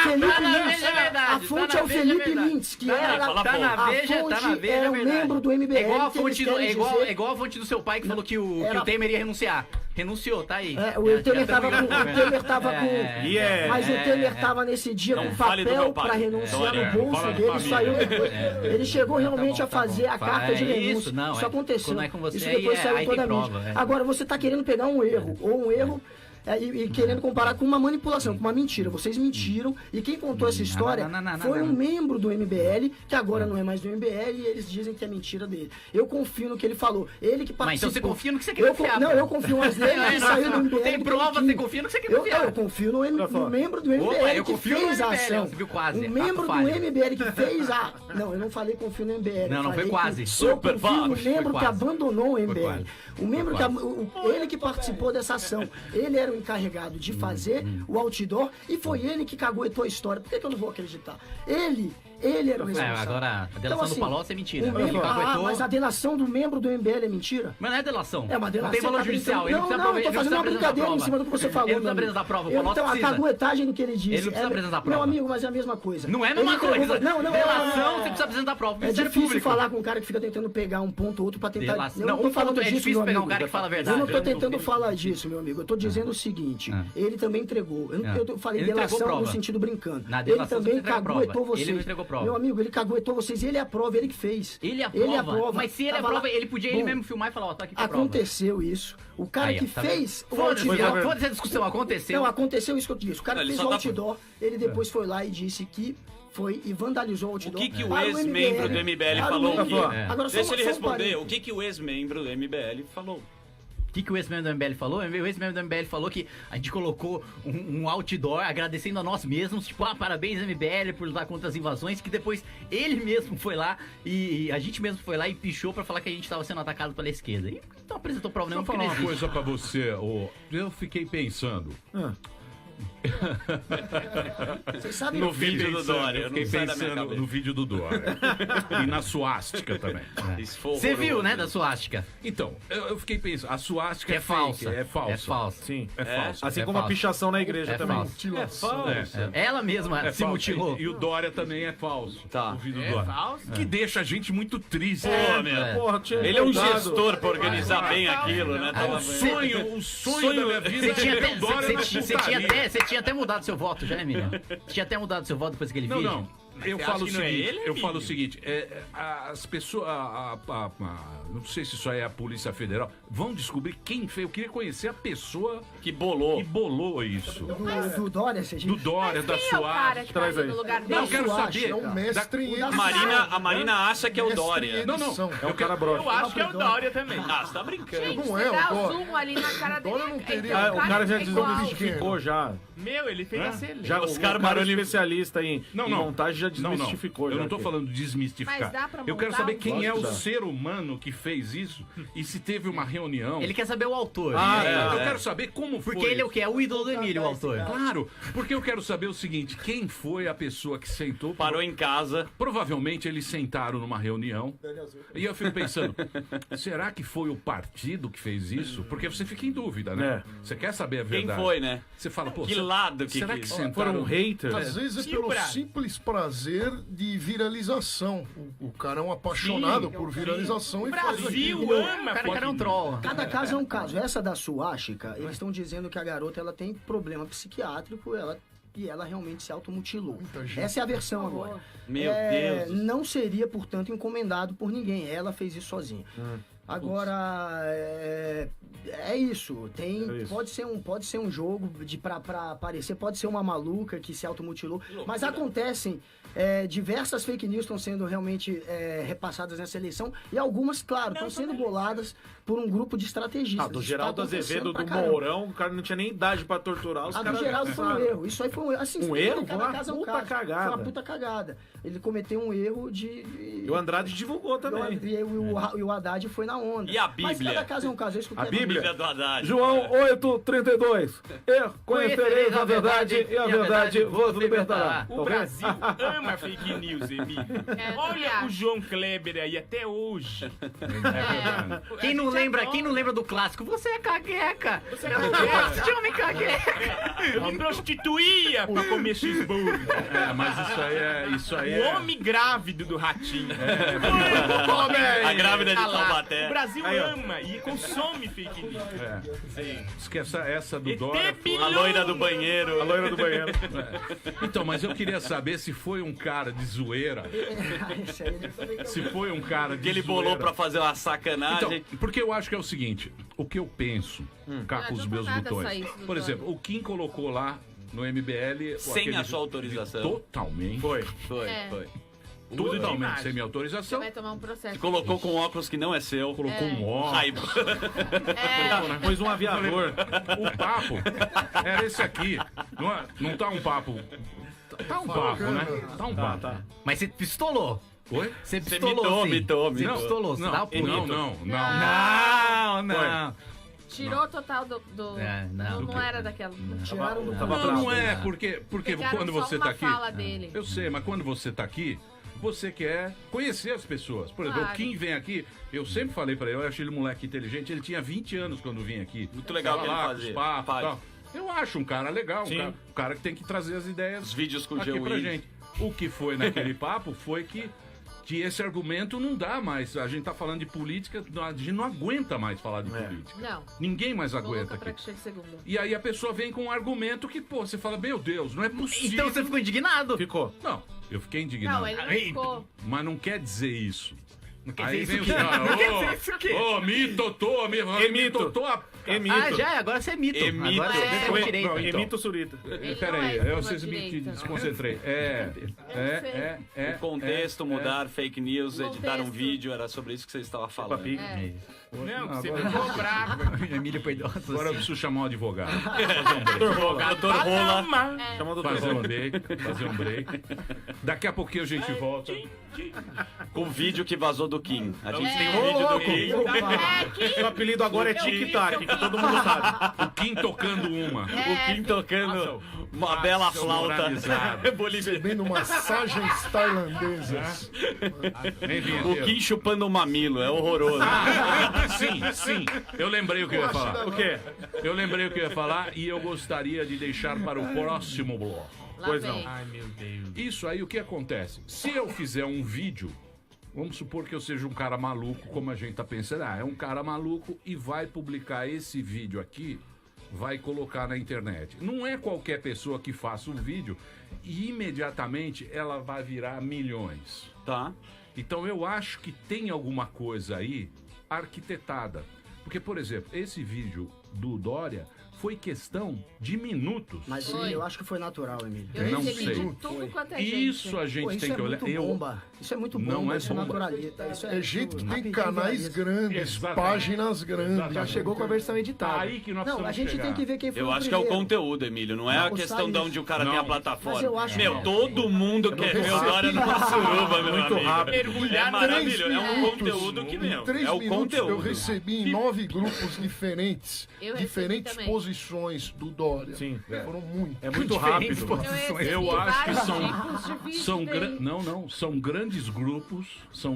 Felipe Tá na Lintz, Veja, é verdade, a fonte tá é na o Veja, Felipe é verdade. Lintz, que Tá na- era tá na Veja, a fonte, tá na Veja, era é um verdade. membro do MBL. É igual a que eles fonte do, querem é igual, dizer- é igual a fonte do seu pai que falou que o Era- Temer ia renunciar. Renunciou, tá aí. O Temer tava com. É. Mas o Temer tava nesse dia Não com fale do papel meu pai. pra renunciar É. no bolso Fala da dele, família. saiu depois. Ele chegou realmente a fazer a Fala, carta de é renúncia. isso, não, Isso é. aconteceu. Quando é com você, Isso aí depois é- saiu aí toda a tem mídia. prova, é. Agora, você tá querendo pegar um erro, ou um erro. E querendo comparar com uma manipulação, com uma mentira. Vocês mentiram, e quem contou essa história foi um membro do MBL, que agora não é mais do MBL, e eles dizem que é mentira dele. Eu confio no que ele falou. Ele que participou. Mas então você confia no que você quer Eu confiar, Não, pô. eu confio mais nele, que saiu do MBL. Tem do prova, Periquinho. você confia no que você quer Eu confiar. confio no membro do MBL Opa, eu que confio no fez a MBL, ação. você viu quase, O ato membro do falho. MBL que fez a... Não, eu não falei confio no MBL. Não, não, foi falei quase. que Super eu confio no foi membro que quase. abandonou o MBL. quase. O membro que... Ele que participou dessa ação. Ele era o encarregado de fazer o outdoor e foi ele que caguetou a história. Por que eu não vou acreditar? Ele era o responsável. Agora, a delação Então, do Palocci é mentira. o membro- Ele caguetou. mas a delação do membro do MBL é mentira? Mas não é delação. É uma delação. Não tem valor Você tá judicial. brincando. Ele não precisa Não, eu tô ele não fazendo uma precisa brincadeira em apresentar cima do que você prova. falou. Ele não precisa meu amigo. apresentar prova. O Palocci Então, a precisa. caguetagem do que ele diz. Ele não precisa apresentar prova. Meu amigo, mas é a mesma coisa. Não é a mesma Ele entregou- coisa. Não, Delação, é. você precisa apresentar prova. É Ministério difícil Público. falar com um cara que fica tentando pegar um ponto ou outro pra tentar... Delação. Eu Não, não tô um falando ponto, é disso, difícil meu pegar um amigo. cara que fala a verdade. Eu não tô Eu não tentando tô- falar disso, meu amigo. Eu tô dizendo o seguinte. Ele também entregou. Eu falei Ele entregou delação no prova. sentido brincando. Na Ele delação também você entrega caguetou prova. vocês. Ele não entregou prova. Meu amigo, ele caguetou vocês. Ele aprova, ele que fez. Ele aprova. Mas se ele Tava lá. aprova, ele podia ele Bom, mesmo filmar e falar, ó, tá aqui com a prova. Aconteceu isso. O cara Aí, ó, que tá fez vendo? o outdoor... Foda-se a discussão, aconteceu. Não, aconteceu isso que eu disse. O cara Não, que ele fez só o tá- outdoor, ele depois foi lá e disse que foi e vandalizou o O outdoor. que o para ex-membro do MBL para o falou MBL. aqui? Agora, Deixa só ele um responder. parênteses. O que o ex-membro do MBL falou? O que o ex-membro do MBL falou? O ex-membro do MBL falou que a gente colocou um outdoor agradecendo a nós mesmos, tipo, parabéns MBL por lutar contra as invasões, que depois ele mesmo foi lá e a gente mesmo foi lá e pichou pra falar que a gente tava sendo atacado pela esquerda. E não apresentou prova Deixa eu nenhuma, falar porque não uma existe. coisa pra você. Eu fiquei pensando. Vocês sabem No vídeo do Dória. Eu fiquei não sai da minha pensando cabeça. no vídeo do Dória. E na suástica também. Isso foi Você viu, horroroso. né, da suástica? Então, eu fiquei pensando, a suástica Que é é falsa. fake, é falsa. É falsa. Sim. É falsa. Assim É como a falso. pichação na igreja É também. falso. É. Ela mesma É se falso. mutilou. E o Dória também é falso. Tá. O vídeo do Dória. Que deixa a gente muito triste. Pô, meu. Porra, tinha Ele é um mudado. gestor pra organizar bem aquilo, né? O sonho da minha vida Você tinha é até, ver o Dória na putaria. você tinha até mudado seu voto já, Emílio? Você tinha até mudado seu voto depois daquele Não, vídeo? não. Eu você falo acha o que não é seguinte, ele, eu falo o Emílio? seguinte, as pessoas, não sei se isso aí é a Polícia Federal, vão descobrir quem fez. Eu queria conhecer a pessoa Que bolou. que bolou isso. do Dória, você Do Dória, da Quem é o cara que tá Traz ali aí. no lugar dele? Não, eu quero Suástica. saber. É um mestre em da- edição. A Marina acha que é o Mestre Dória. em Não, não. edição. É um cara broxa. Eu acho que é o Dória também. Ah, você tá brincando. Gente, Não você é o dá o Dória. zoom ali na cara dele. Dória não teria. é Ah, o cara já que é igual. desmistificou já. Meu, ele fez a cele. Já Oscar o cara Baroni- especialista em montagem já Não, não. desmistificou. Eu já não tô aqui. falando de desmistificar. Mas dá pra Eu quero montar saber um quem é o vídeo? ser humano que fez isso e se teve uma reunião. Ele quer saber o autor. Eu quero saber como foi. Porque ele é o quê? É o ídolo do Emílio, o autor. Claro, porque eu quero saber o seguinte, quem foi a pessoa que sentou... Parou em casa. Provavelmente eles sentaram numa reunião e eu fico pensando, será que foi o partido que fez isso? Porque você fica em dúvida, né? Você quer saber a Quem verdade. foi, né? Você fala, pô, Que lado que será quis? que Foram sentaram... haters. Às vezes é pelo simples prazer de viralização. O cara é um apaixonado por viralização e faz Brasil aquilo. ama. O cara é um troll. Cada caso é um caso. Essa da suástica, eles estão dizendo que a garota ela tem problema psiquiátrico, e ela realmente se automutilou. Essa é a versão agora. Meu Deus. Não seria, portanto, encomendado por ninguém. Ela fez isso sozinha. Agora, é isso. Pode ser um jogo pra aparecer, pode ser uma maluca que se automutilou. Mas acontecem, diversas fake news estão sendo realmente repassadas nessa eleição. E algumas, claro, estão sendo boladas por um grupo de estrategistas. Do Isso Geraldo tá acontecendo Azevedo, pra do caramba. Mourão, o cara não tinha nem idade pra torturar os A caras. do Geraldo foi um erro. Isso aí foi um erro. Assim, Um erro? cada Foi uma caso é um puta caso. cagada. Foi uma puta cagada. Ele cometeu um erro de... E o Andrade divulgou também. E o Haddad foi na onda. E a Mas Bíblia? cada caso é um caso. É isso que eu A quero Bíblia? dizer. do Haddad. João 8,32. Conhecereis a verdade e a verdade vos libertará. O Brasil ama fake news, Emílio. Olha o João Kleber aí até hoje. Quem não lembra do clássico? Você é cagueca. Você é Eu cagueca. gosto de homem cagueca. Eu me prostituía pra comer cheeseburger. Mas isso aí O é... homem grávido do Ratinho. A grávida de Ah lá, Taubaté. O Brasil Aí, ó. ama e consome fake news. Diz que essa do Dória... A loira do banheiro. A loira do banheiro. Então, mas eu queria saber se foi um cara de zoeira. Se foi um cara de Que ele bolou zoeira. pra fazer uma sacanagem. Então, porque eu acho que é o seguinte, o que eu penso, cá com os meus nada só botões. isso do Por exemplo, o Kim colocou lá no MBL... Sem aquele a sua autorização. Totalmente. Foi. Foi. Totalmente sem minha Você autorização. vai tomar um processo. Colocou com óculos que não é seu. Colocou um óculos. Raiva. Pôs um aviador. O papo era esse aqui. Não tá um papo... Tá um papo, né? Tá um papo. Mas você pistolou. Oi? Você Você pistolou, mitou. Você pistolou, você dá o pulo. Não. Tirou total do... Não era daquela... Tiraram do Não é, porque Pegaram quando só você uma tá aqui... fala dele. Eu sei, mas quando você tá aqui, você quer conhecer as pessoas. Por exemplo, Claro. o Kim vem aqui, eu sempre falei pra ele, eu achei ele um moleque inteligente, ele tinha 20 anos quando vinha aqui. Muito legal Tava que ele lá, fazia. os papos e Faz. tal. Eu acho um cara legal, Sim. um cara que tem que trazer as ideias Os vídeos com o aqui pra G-Wing. gente. O que foi naquele papo foi que esse argumento não dá mais. A gente tá falando de política, a gente não aguenta mais falar de política. Não. Ninguém mais Coloca aguenta pra aqui. que chegue segunda. E aí a pessoa vem com um argumento que, pô, você fala, meu Deus, não é possível. Então você ficou indignado. Ficou. Não, eu fiquei indignado. Não, ele não ficou. Mas não quer dizer isso. Não quer Aí dizer vem isso os o quê? caras, Não quer dizer isso o quê? ô, mitotô a... Ah, já é, agora você é mito. Emito. Agora você é direito. Não, Então. Emito Surita. Pera aí, não é vocês me extrema-direita. desconcentrei. O contexto, mudar fake news, editar um Contexto. vídeo, era sobre isso que você estava falando. Pig. É. Não, você Agora- ficou bravo. Emílio perdeu. Agora eu preciso chamar um advogado. Doutor Rola. Chama do Fazer um break. Daqui a pouquinho a gente volta. Com o vídeo que vazou do Kim. A gente É. tem um vídeo do Kim. O apelido agora é Tic-Tac, que todo mundo sabe. O Kim tocando uma. O Kim tocando uma bela flauta. moralizado. Boliviana. Recebendo massagens tailandesas. Nem vinha O Kim chupando um mamilo, é horroroso. Sim. Eu lembrei o que eu ia falar. O quê? Eu lembrei o que eu ia falar e eu gostaria de deixar para o próximo bloco. Lá Pois vem. não. Ai, meu Deus. Isso aí, o que acontece? Se eu fizer um vídeo, vamos supor que eu seja um cara maluco, como a gente tá pensando, é um cara maluco e vai publicar esse vídeo aqui, vai colocar na internet. Não é qualquer pessoa que faça um vídeo e imediatamente ela vai virar milhões. Tá. Então eu acho que tem alguma coisa aí arquitetada. Porque, por exemplo, esse vídeo do Dória foi questão de minutos. Mas Foi. eu acho que foi natural, Emílio. Eu Não recebi sei. de tudo quanto é gente. Isso a gente Pô, isso tem é que olhar. muito bomba. Isso é muito bomba. Não é isso bomba. é naturalista. Isso É jeito que tem rapidinho canais viraliza. grandes, Exatamente. páginas grandes. Já chegou com a versão editada. Aí que nós Não, a precisamos gente chegar. tem que ver quem foi Eu o acho que é o primeiro. conteúdo, Emílio. Não é Não, a o questão de Salles- onde o cara Não. tem a plataforma. Mas eu acho Meu, que- todo mundo quer ver o Dória numa suruba, meu Muito amigo. rápido. É maravilhoso. É um minutos, conteúdo que, meu, Em 3 é o minutos conteúdo. eu recebi em 9 grupos diferentes, Eu recebi diferentes também. posições do Dória. Sim. Foram muitos. É muito Diferentes rápido. posições. Eu recebi Eu acho que vários são- tipos de vídeo São dele. são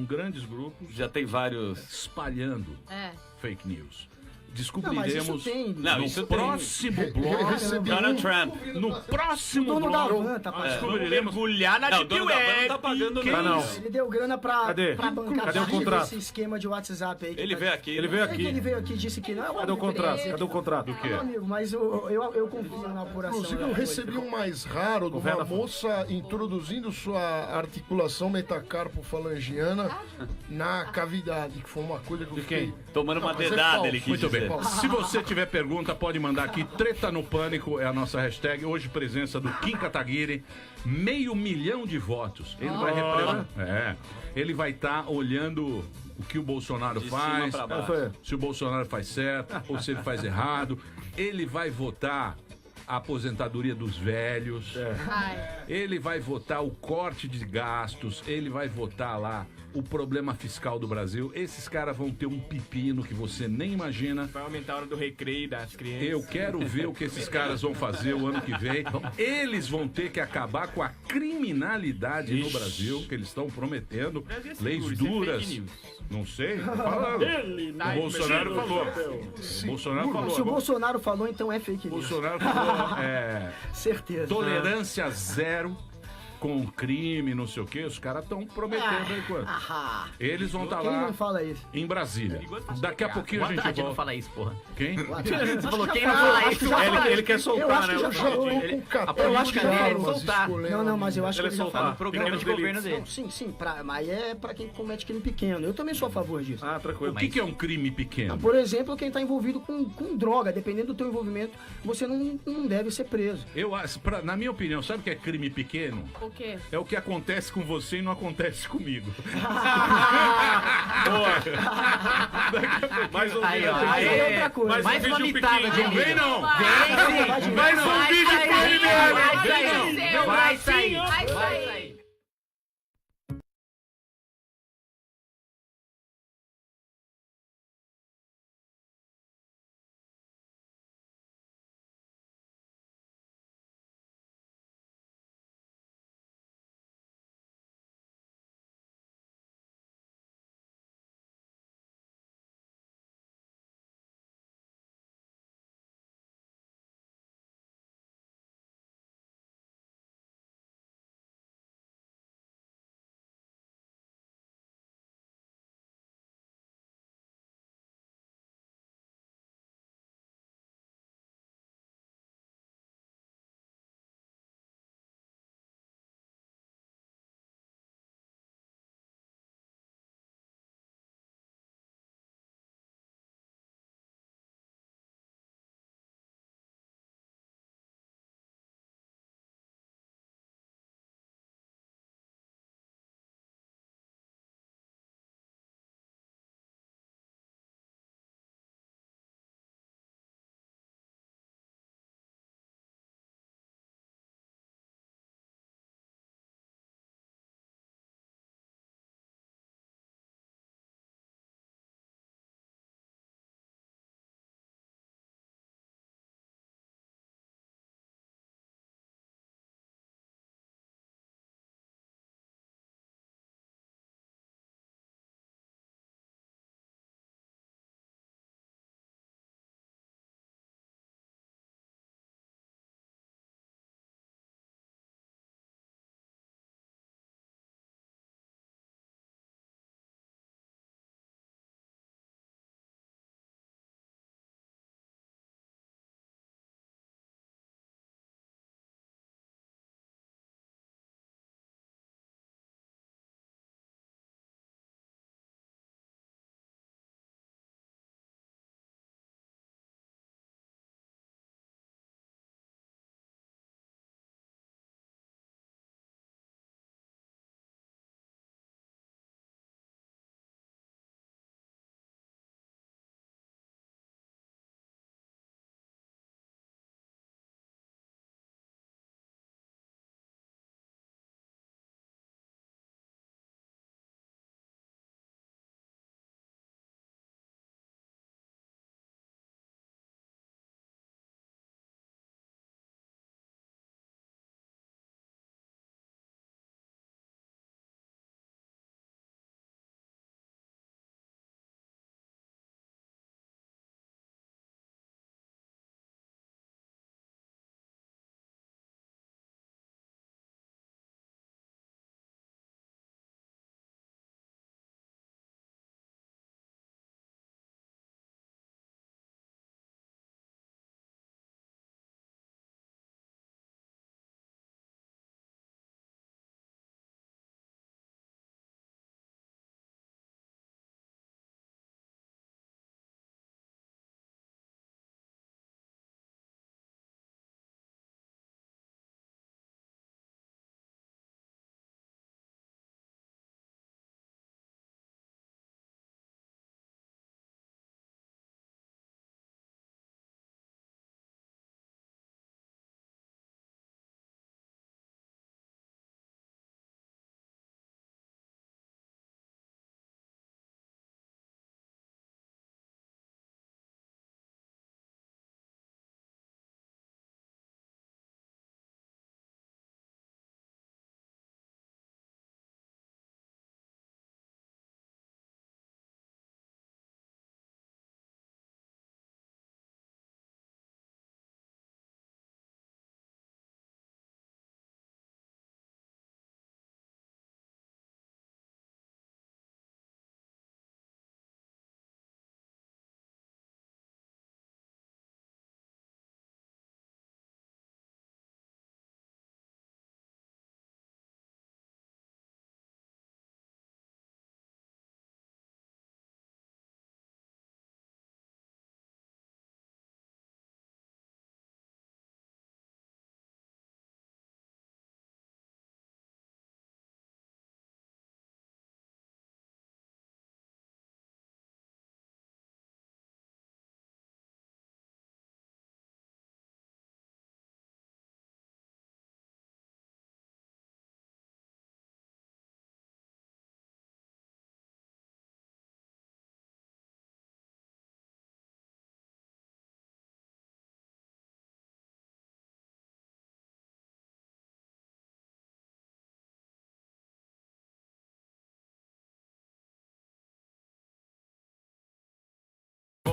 grandes grupos Já tem vários. espalhando É. fake news. descobriremos Não, mas isso tem. Não, no isso tem. próximo bloco. Donald Trump. No próximo dono da bloco. van tá Vamos participando. mergulhar na Não, o Deep dono da van não Web. tá pagando Que nada. isso? Ele deu grana pra Cadê? bancar Cadê o tudo contrato? esse esquema de WhatsApp aí. que Ele tá- veio aqui. Ele veio aqui. Ele veio aqui e disse que não. Cadê o contrato? Cadê o contrato? Do quê? Meu amigo, mas eu confio na apuração. Inclusive, da eu coisa. recebi um mais raro de uma Governa- moça introduzindo sua articulação metacarpo-falangiana na cavidade, que foi uma coisa que eu fiquei... Tomando uma Não, mas é dedada, falso. ele quis Muito bem. dizer. falso. Se você tiver pergunta, pode mandar aqui. Treta no Pânico é a nossa hashtag. Hoje, presença do Kim Kataguiri. 500 mil de votos. Ele vai representar. Ele vai estar olhando o que o Bolsonaro De faz. cima pra baixo. Se o Bolsonaro faz certo ou se ele faz errado. Ele vai votar a aposentadoria dos velhos. Ai. Ele vai votar o corte de gastos. Ele vai votar lá o problema fiscal do Brasil. Esses caras vão ter um pepino que você nem imagina. Vai aumentar a hora do recreio das crianças. Eu quero ver o que esses caras vão fazer o ano que vem. Eles vão ter que acabar com a criminalidade no Brasil, que eles estão prometendo. Brasil é Leis seguro, isso é duras. fake news. Não sei, tô falando. O Bolsonaro falou. O Bolsonaro falou. Se o Agora, Bolsonaro falou, então é fake o news. Bolsonaro falou. Certeza. Tolerância zero com crime, não sei o que. Os caras estão prometendo aí quanto. Ah, Eles vão estar quem lá não fala isso? em Brasília. Daqui a pouquinho O a gente Haddad não volta. fala isso, porra. Quem? Você falou, quem não Ah, fala acho isso? que já falou. Ele quer Eu soltar, acho né? que já falou. Eu acho que ele já quer falou. soltar. Não, mas eu acho que Ele ele já soltar. falou. Programa de Pequenos governo delitos. dele. Sim, mas é pra quem comete crime pequeno. Eu também sou a favor disso. Ah, tranquilo. O que é um crime pequeno? Por exemplo, quem está envolvido com droga, dependendo do teu envolvimento, você não deve ser preso. Eu acho, na minha opinião, sabe o que é crime pequeno? O quê? É o que acontece com você e não acontece comigo. Mais um Aí, vídeo. ó, Aí aí, é outra coisa. mais um mais uma vídeo mitada pequeno. de Não vem não! Vem sim! Mais um vídeo sair, preliminar. vai sair, Aconteceu. vai sair, Vai vai sair. sair.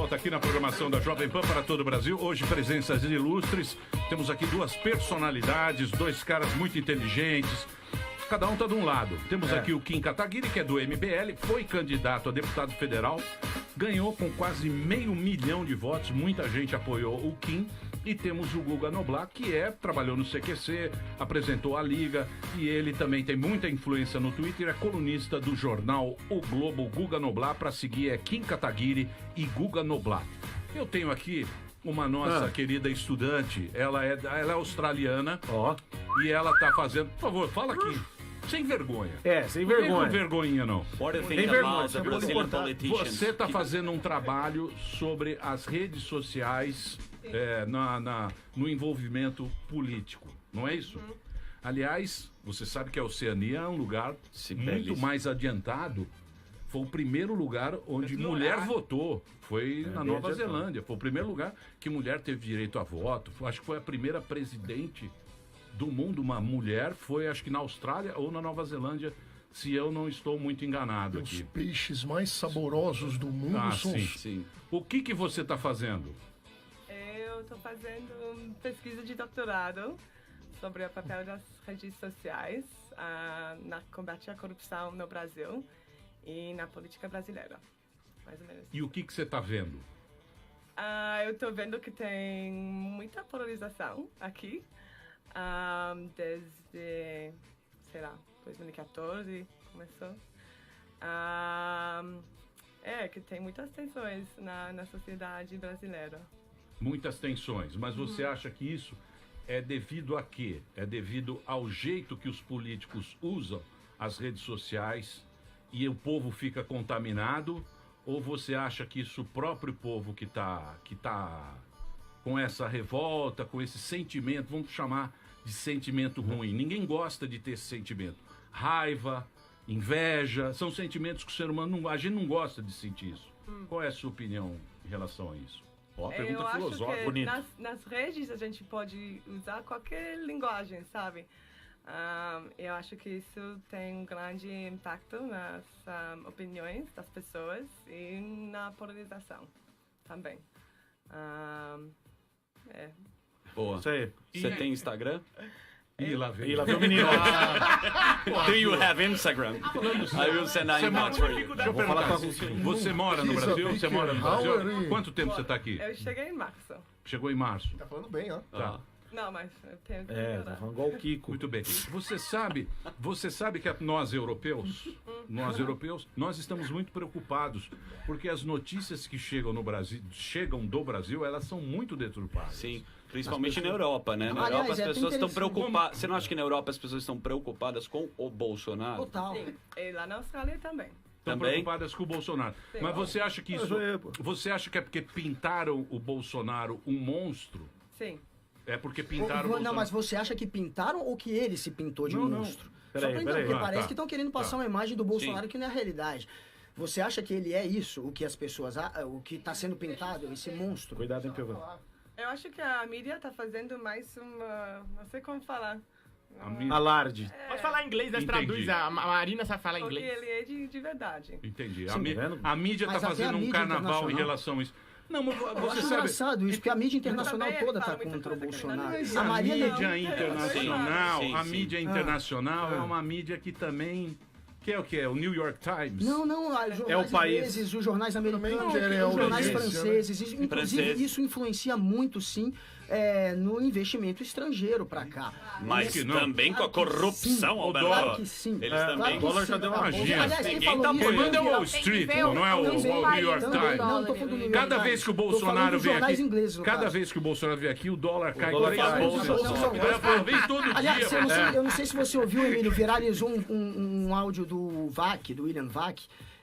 volta aqui na programação da Jovem Pan para todo o Brasil. Hoje, presenças ilustres. Temos aqui duas personalidades, dois caras muito inteligentes. Cada um está de um lado. Temos aqui o Kim Kataguiri, que é do MBL, foi candidato a deputado federal, ganhou com quase 500 mil de votos, muita gente apoiou o Kim. E temos o Guga Noblat, que trabalhou no CQC, apresentou a Liga, e ele também tem muita influência no Twitter, é colunista do jornal O Globo. Guga Noblat, para seguir é Kim Kataguiri e Guga Noblat. Eu tenho aqui uma nossa querida estudante, ela é australiana, e ela tá fazendo... Por favor, fala aqui. Sem vergonha. Sem Não vergonha. tem com vergonha, não. Tem vergonha. Você está fazendo um trabalho sobre as redes sociais no envolvimento político, não é isso? Aliás, você sabe que a Oceania é um lugar muito mais adiantado. Foi o primeiro lugar onde mulher votou. Foi na Nova Zelândia. Foi o primeiro lugar que mulher teve direito a voto. Acho que foi a primeira presidente do mundo, uma mulher, foi acho que na Austrália ou na Nova Zelândia, se eu não estou muito enganado aqui. Os peixes mais saborosos do mundo são sim. O que você está fazendo? Eu estou fazendo pesquisa de doutorado sobre o papel das redes sociais na combate à corrupção no Brasil e na política brasileira, mais ou menos. E o que você está vendo? Eu estou vendo que tem muita polarização aqui. Desde, sei lá, 2014 começou. Que tem muitas tensões na sociedade brasileira. Muitas tensões, mas você acha que isso é devido a quê? É devido ao jeito que os políticos usam as redes sociais e o povo fica contaminado? Ou você acha que isso o próprio povo que tá com essa revolta, com esse sentimento, vamos chamar de sentimento ruim. Ninguém gosta de ter esse sentimento. Raiva, inveja, são sentimentos que o ser humano a gente não gosta de sentir isso. Qual é a sua opinião em relação a isso? Pergunta filosófica. Bonita. Nas redes a gente pode usar qualquer linguagem, sabe? Eu acho que isso tem um grande impacto nas opiniões das pessoas e na polarização também. Boa. Você tem Instagram? E lá vem o menino. Do you have Instagram? I will send an inbox for you. Deixa eu perguntar. Você mora no Brasil? Você mora no Brasil? Quanto tempo você está aqui? Eu cheguei em março. Chegou em março. Tá falando bem, ó. Tá. Não, mas eu tenho que tá falando igual o Kiko. Muito bem. Você sabe que nós europeus, nós estamos muito preocupados, porque as notícias que chegam do Brasil, elas são muito deturpadas. Sim. Principalmente na Europa, né? Na Europa as pessoas estão preocupadas. Você não acha que na Europa as pessoas estão preocupadas com o Bolsonaro? Total. Sim. E lá na Austrália também. Estão preocupadas com o Bolsonaro. Sim. Mas você acha que isso... Você acha que é porque pintaram o Bolsonaro um monstro? Sim. É porque pintaram o Bolsonaro... Não, mas você acha que pintaram ou que ele se pintou de monstro? Peraí. Porque parece que estão querendo passar uma imagem do Bolsonaro que não é a realidade. Você acha que ele é isso, o que as pessoas... o que está sendo pintado, esse monstro? Cuidado em perguntar. Eu acho que a mídia está fazendo mais uma... Não sei como falar. Alarde. Pode falar inglês, né? Traduz. A Marina sabe falar inglês. Porque ele é de verdade. Entendi. Sim, a mídia está fazendo um carnaval em relação a isso. Não, mas você sabe... engraçado isso, porque a mídia internacional toda está contra o Bolsonaro. A mídia internacional, a mídia internacional é uma mídia que também... Que é o que é? O New York Times? Não, é o país. Ingleses, os jornais americanos, os jornais franceses. Inclusive, isso influencia muito, sim, no investimento estrangeiro para cá. Mas também com a corrupção, Alberto. Claro que sim. Eles também. O dólar já deu uma magia. Aliás, ninguém tá Quem manda é o Wall Street, não é o New York Times. Não, tô falando do New York Cada vez que o Bolsonaro vem aqui, cada vez que o Bolsonaro vem aqui, o dólar cai 3 Vem todo dia. Aliás, eu não sei se você ouviu, Emílio, viralizou um áudio do William Vac,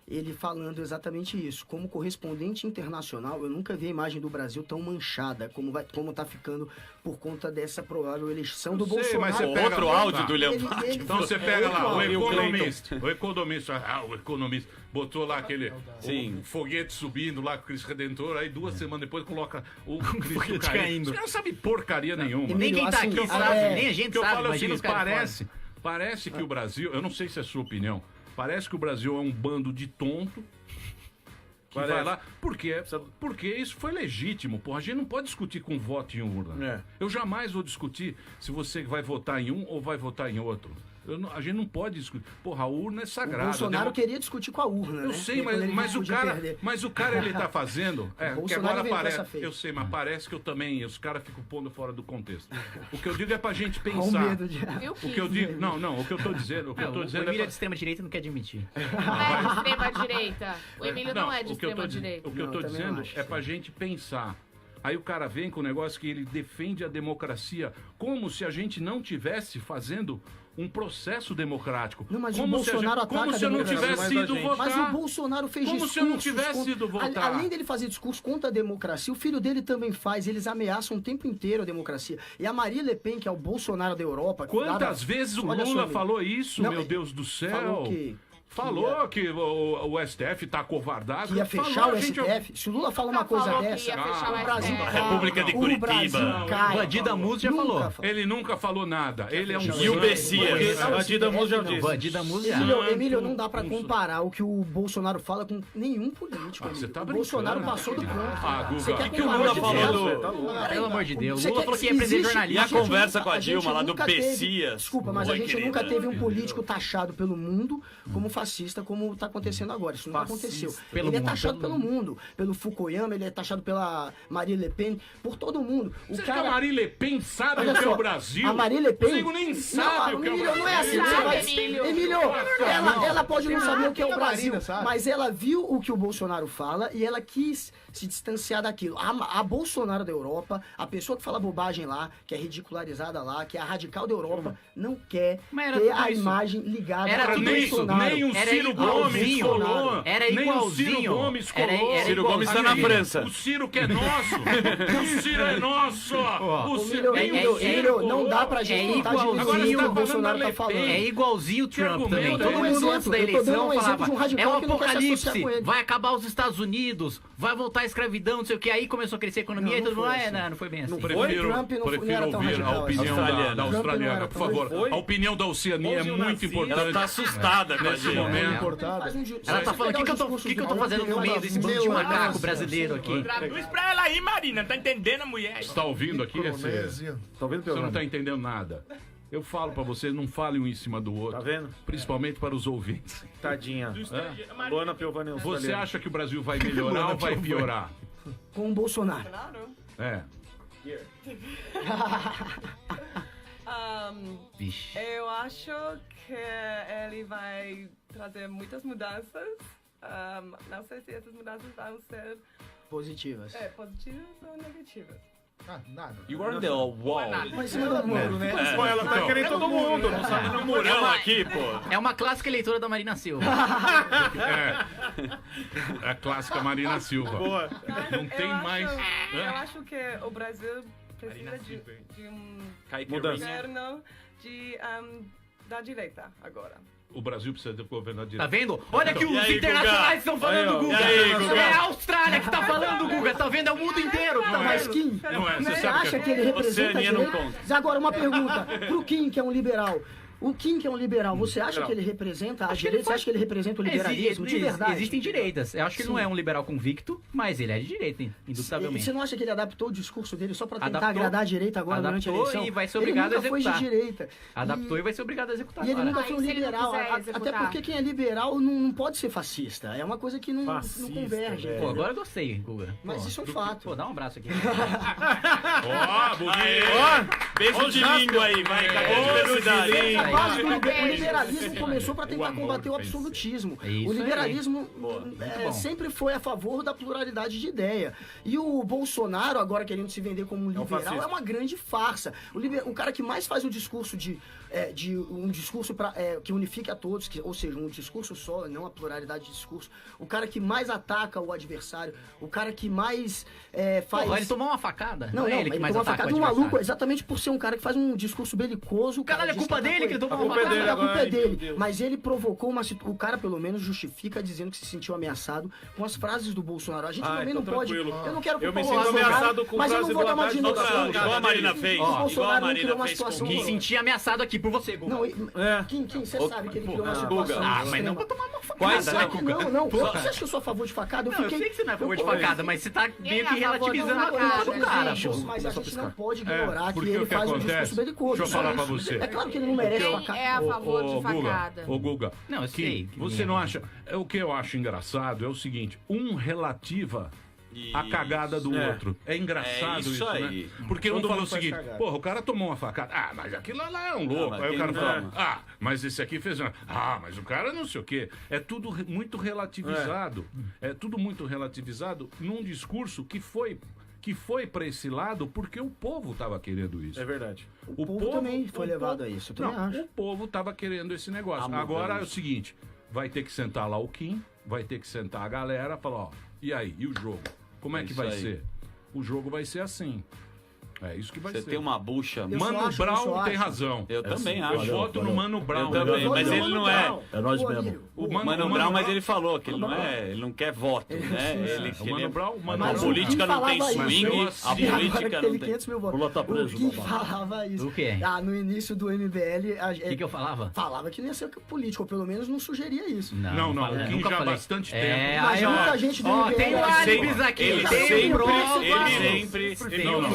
ele falando exatamente isso. Como correspondente internacional, eu nunca vi a imagem do Brasil tão manchada como tá ficando por conta dessa provável eleição do Bolsonaro. Mas você pega outro áudio do William Vac. Então você pega lá, o economista botou lá aquele foguete subindo lá com o Cristo Redentor, aí 2 semanas depois coloca o Cristo caindo. Você não sabe porcaria nenhuma. Nem quem tá aqui sabe, nem a gente sabe. Imagina parece que o Brasil, eu não sei se é a sua opinião, parece que o Brasil é um bando de tonto que vai lá, porque isso foi legítimo, porra. A gente não pode discutir com voto em urna. Eu jamais vou discutir se você vai votar em um ou vai votar em outro. A gente não pode discutir. Porra, a urna é sagrada. O Bolsonaro queria discutir com a urna, Eu né? sei, mas o cara ele tá fazendo. Que agora parece. Eu sei, mas parece que eu também. Os caras ficam pondo fora do contexto. O que eu digo é pra gente pensar. medo de... O que eu digo. Não, o que eu tô dizendo. O Emílio é de extrema-direita e não quer admitir. Não é de extrema-direita. O Emílio não é de extrema-direita. O que eu tô dizendo é pra gente pensar. Aí o cara vem com um negócio que ele defende a democracia como se a gente não tivesse fazendo um processo democrático. Não, mas como o Bolsonaro ataca como se eu não tivesse ido votar. Mas o Bolsonaro fez como discursos... se eu não tivesse ido votar. Além dele fazer discurso contra a democracia, o filho dele também faz. Eles ameaçam o tempo inteiro a democracia. E a Marie Le Pen, que é o Bolsonaro da Europa... Quantas vezes o Lula falou isso, meu Deus do céu? Falou que... Falou que o STF tá acovardado. Que ia fechar o STF. Se o Lula fala uma coisa dessa, o Brasil cai. República de Curitiba. Bandida Muso já falou. Ele nunca falou nada. Ele é um... E o Bessias. Bandida Muso já disse. Bandida Muso já. Emílio, não dá pra comparar o que o Bolsonaro fala com nenhum político. Você tá o brincando. Bolsonaro passou do ponto. Guga. O que o Lula falou Pelo amor de Deus. O Lula falou que ia aprender jornalismo. E a conversa com a Dilma lá do Bessias. Desculpa, mas a gente nunca teve um político taxado pelo mundo como fascista, como tá acontecendo agora. Isso não aconteceu. Ele é taxado pelo mundo. Pelo Fukuyama, ele é taxado pela Marie Le Pen, por todo mundo. Você acha que a Marie Le Pen sabe o que é o Brasil? A Marie Le Pen... Você nem sabe o que é o Brasil. Não é assim. Emílio, ela pode não saber o que é o Brasil, mas ela viu o que o Bolsonaro fala e ela quis se distanciar daquilo. A Bolsonaro da Europa, a pessoa que fala bobagem lá, que é ridicularizada lá, que é a radical da Europa, não quer ter a imagem ligada ao Bolsonaro. Nem o Ciro Gomes colou. Era igualzinho. Nem o Ciro Gomes colou. Ciro Gomes tá na França. O Ciro que é nosso. O Ciro é nosso. Emílio, não dá pra gente tentar dividir o que o Bolsonaro tá falando. É igualzinho o Trump também. Todo mundo antes da Eu tô dando eleição um exemplo falava, de um radical é um que não quer se associar apocalipse, com ele. vai acabar os Estados Unidos, vai voltar a escravidão, não sei o que. Aí começou a crescer a economia e todo mundo, não foi bem assim. Prefiro ouvir a opinião da australiana, por favor. A opinião da Oceania é muito importante. Ela tá assustada com nesse momento. Ela tá falando, o que eu tô fazendo no meio desse bando de macaco brasileiro aqui? Traduz pra ela aí, Marina. Não tá entendendo a mulher? Você tá ouvindo aqui? Você não tá entendendo nada. Eu falo pra vocês, não falem um em cima do outro. Tá vendo? Principalmente para os ouvintes. Tadinha. Luana Piovani. Você acha que o Brasil vai melhorar ou vai piorar? Com o Bolsonaro. É. Eu acho que ele vai trazer muitas mudanças. Não sei se essas mudanças vão ser Positivas. positivas ou negativas. Nada. You are the wall. Mas em cima do muro, né? Pô, ela tá querendo todo mundo. Não sabe No murão aqui, pô. É uma clássica eleitora da Marina Silva. É a clássica Marina Silva. Boa. Não tem mais. Eu acho que o Brasil precisa de um governo da direita agora. O Brasil precisa de governo direito. Tá vendo? Olha que os aí, internacionais estão falando do Guga. Guga? É a Austrália que tá falando do Guga. Tá vendo? É o mundo inteiro. Tá, mas Kim, Não é, você você sabe acha que ele representa a Oceania não direita? conta. Mas agora, uma pergunta. Pro Kim, que é um liberal. O Kim, que é um liberal, você acha que ele representa a direita? Você acha que ele representa o liberalismo? De verdade? Existem direitas. Eu acho que ele não é um liberal convicto, mas ele é de direita, E indubitavelmente. você não acha que ele adaptou o discurso dele só pra tentar Adaptou. agradar a direita agora durante a Adaptou eleição? e vai ser obrigado ele a nunca foi de executar. direita. Adaptou e vai ser obrigado a executar E ele agora. nunca foi um se ele não liberal. quiser Até executar? porque quem é liberal não pode ser fascista. É uma coisa que não converge. Pô, agora eu gostei, Guga. Mas Pô, isso é um fato. Pô, dá um abraço aqui. Ó, bonito. Beijo de língua aí, vai. A base do liberalismo começou para tentar combater o absolutismo. O liberalismo sempre foi a favor da pluralidade de ideia. E o Bolsonaro, agora querendo se vender como um liberal, é uma grande farsa. O cara que mais faz um discurso que unifique a todos, ou seja, um discurso só, não a pluralidade de discurso. O cara que mais ataca o adversário, o cara que mais faz... Pô, ele tomou uma facada? Não, é ele que mais tomou uma ataca facada o de um maluco, adversário. exatamente por ser um cara que faz um discurso belicoso. Caralho, é culpa dele que ele tomou uma facada. facada. A culpa é dele. Mas ele provocou uma situação. O cara, pelo menos, justifica dizendo que se sentiu ameaçado com as frases do Bolsonaro. A gente também não pode. Eu não quero Eu me culpar o sinto Bolsonaro, ameaçado com mas eu não frase vou do dar uma Haddad. dinossauro. Igual a Marina fez. O Bolsonaro não criou uma situação. Me senti ameaçado aqui por você, Guga. Não, Kim, você sabe que ele criou uma situação. Mas não pra tomar uma facada. Quais são? Não. Você acha que eu sou a favor de facada? Não, eu sei que você não é a favor de facada, mas você tá meio que relativizando a coisa do cara, pô. Mas a gente não pode ignorar que porque ele o que faz um acontece? discurso belicoso. Deixa eu falar pra você. É claro que ele não merece Quem facada. é a favor de facada? Ô, Guga, Não, eu sei. você não acha... O que eu acho engraçado é o seguinte, um relativa a cagada do outro. É engraçado isso isso, aí. né? Porque um Todo fala o mundo faz seguinte, cagada. porra, o cara tomou uma facada. Ah, mas aquilo lá é um louco. mas Aí o quem cara não fala, toma? mas esse aqui fez uma... mas o cara não sei o quê. É tudo muito relativizado. É tudo muito relativizado num discurso que foi para esse lado porque o povo estava querendo isso. É verdade. O povo também foi levado a isso, eu também acho. O povo estava querendo esse negócio. Agora é o seguinte, vai ter que sentar lá o Kim, vai ter que sentar a galera, falar, ó, e aí, e o jogo? Como é que isso vai aí. ser? O jogo vai ser assim. É isso que vai Você ser. tem uma bucha. Mano Brown tem razão. Eu também Eu acho. voto no Mano Brown. Eu também, mas ele não é. É nós mesmo. O Mano Brown, mas ele falou que ele não é, ele não quer voto, né? O Mano Brown, a política não tem swing, a política não tem. 500 mil votos. Lula tá preso, O Kim babá. falava isso. O quê? No início do MBL... O que eu falava? Falava que não ia ser político, ou pelo menos não sugeria isso. Não, falei, o Kim nunca já há falei. bastante tempo. Mas muita gente do MBL... tem álibis aqui, Ele tem sempre provas.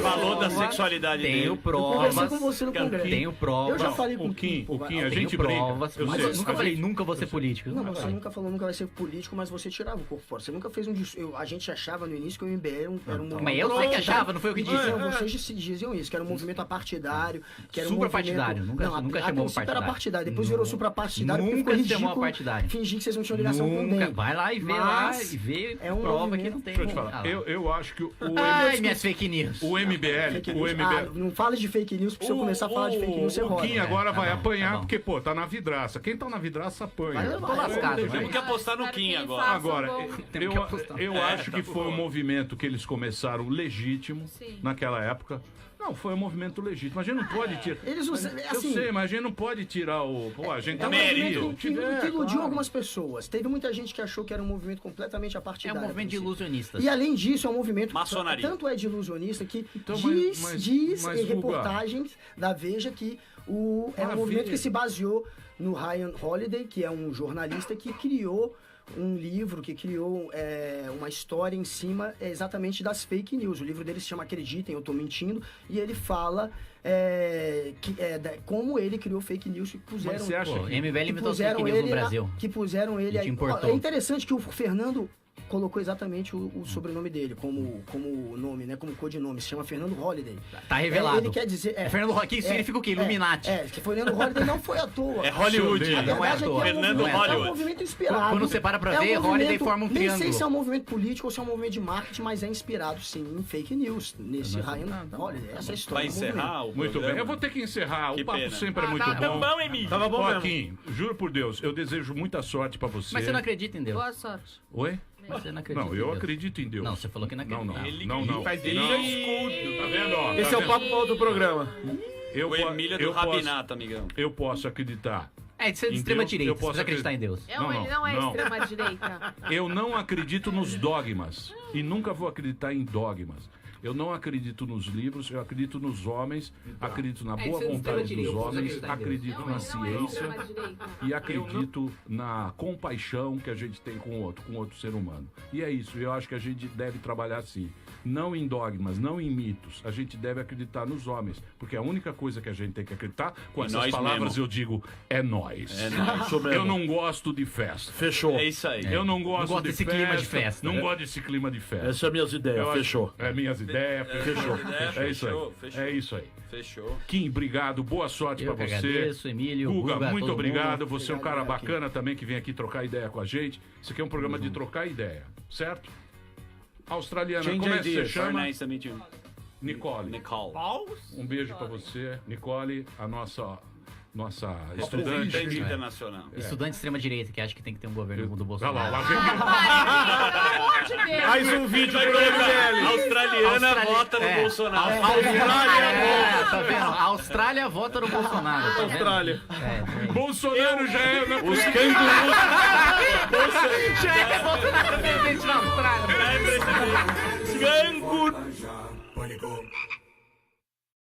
falou da sexualidade dele. Tenho Eu provas. conversei com você no Congresso. Tenho provas. Eu já falei com O Kim, a Tenho gente provas. brinca. Mas eu nunca falei, nunca vou ser político. Não, você nunca falou, nunca vai ser político, mas você tirava o corpo fora. Você nunca fez um discurso. A gente achava no início que o MBL era um movimento. Mas eu sei que achava, não foi o que disse. Vocês diziam isso, que era um movimento apartidário, que era um Suprapartidário, movimento... nunca a chamou princípio era partidário. partidário, depois virou suprapartidário, porque Nunca ficou chamou ridículo partidário. fingir que vocês não tinham ligação com Nunca. ninguém. Vai lá e vê Mas e vê é um prova movimento- que não tem. Deixa eu te falar. Eu acho que o Ai, minhas fake news. O MBL, Fake o news. MBL... Não fale de fake news, porque se eu começar a falar de fake news, você O roda. Kim agora vai bom, apanhar, tá bom. porque, pô, tá na vidraça. Quem tá na vidraça apanha. Vai levar, Tô lascado, Entendeu? Temos que apostar no Espero que Kim ele agora. faça Agora, um gol. Temos que apostar. eu acho que foi um movimento que eles começaram legítimo Sim. naquela época. Não, foi um movimento legítimo. A gente não pode tirar. Eles usam- eu assim- sei, mas a gente não pode tirar o. Pô, a gente É tá um mérito. movimento que iludiu algumas pessoas. Teve muita gente que achou que era um movimento completamente É apartidário. um movimento de a princípio. ilusionistas. E além disso, é um movimento. Maçonaria. Tanto é de ilusionista que Então, diz mas, em Guga, reportagens da Veja que é um movimento que se baseou no Ryan Holiday, que é um jornalista que criou um livro, que criou uma história em cima exatamente das fake news. O livro dele se chama Acreditem, Eu Tô Mentindo, e ele fala como ele criou fake news que puseram... Mas você acha Pô, que... MBL que inventou fake news no Brasil. Que puseram ele E te aí. importou. É interessante que o Fernando colocou exatamente o sobrenome dele como nome, né? Como codinome. Se chama Fernando Holiday. Tá revelado. Ele quer dizer... É Fernando Holiday, que significa o quê? Illuminati. Que Fernando Holiday não foi à toa. É Hollywood. A Não é à verdade toa. que Fernando é um Hollywood. movimento inspirado. Quando você para pra ver, um Holiday movimento- forma um Nem sei triângulo. se é um movimento político ou se é um movimento de marketing, mas é inspirado, sim, em fake news. Nesse Ryan Holiday. Essa é a história. Vai do movimento. encerrar o Muito programa? bem, eu vou ter que encerrar. Que O papo pena. sempre é muito Tá bom. bom, Emílio. Tava bom mesmo. Joaquim, juro por Deus, eu desejo muita sorte pra você. Mas você não acredita em Deus. Boa sorte. Oi? Mas você não acredita Não, em eu Deus. acredito em Deus. Não, você falou que não acredita. Não. Faz dele Não. escudo. Tá vendo? Ó, Esse tá é o vendo? papo para outro programa. Eu O po- Emílio é eu do posso- Rabinato, amigão. Eu posso acreditar. É, de ser de Em extrema Deus, direita. eu Você posso precisa acreditar em Deus. Ele não é não. extrema-direita. Eu não acredito nos dogmas e nunca vou acreditar em dogmas. Eu não acredito nos livros, eu acredito nos homens, acredito na boa isso é de vontade extrema dos direita, homens, você acredita em Deus. acredito na ciência extrema-direita. e acredito na compaixão que a gente tem com o outro ser humano. E é isso, eu acho que a gente deve trabalhar assim. Não em dogmas, não em mitos. A gente deve acreditar nos homens, porque a única coisa que a gente tem que acreditar, com Em essas nós palavras mesmo. eu digo, é nós. É nóis. Isso mesmo. Eu não gosto de festa. Fechou. É isso aí. Eu não gosto, gosto desse clima de festa. Não gosto desse clima de festa. Essas são minhas ideias. Eu acho- Fechou. É minhas ideias. Fechou. Fechou, É isso aí. fechou. É isso aí. Fechou. Kim, obrigado. Boa sorte Eu pra que você. agradeço, Emílio, Guga, Guga, muito todo obrigado. mundo. Você é um cara bacana também que vem aqui trocar ideia com a gente. Isso aqui é um programa de trocar ideia, certo? Australiana, Change como é que você ideas. chama? Very nice to meet you. Nicole. Nicole. Um beijo pra você, Nicole, a nossa estudante. Estudante internacional. Estudante de extrema direita que acha que tem que ter um governo do Olha Bolsonaro. lá, lá vem. Pelo amor de Deus. Mais um vídeo pro MBL. Australiana vota no Bolsonaro. Tá vendo? A Austrália vota no Bolsonaro. Tá vendo? Austrália. Bolsonaro já é. Os cangurus. Já é Bolsonaro presidente na Austrália. Canguru. Pânico.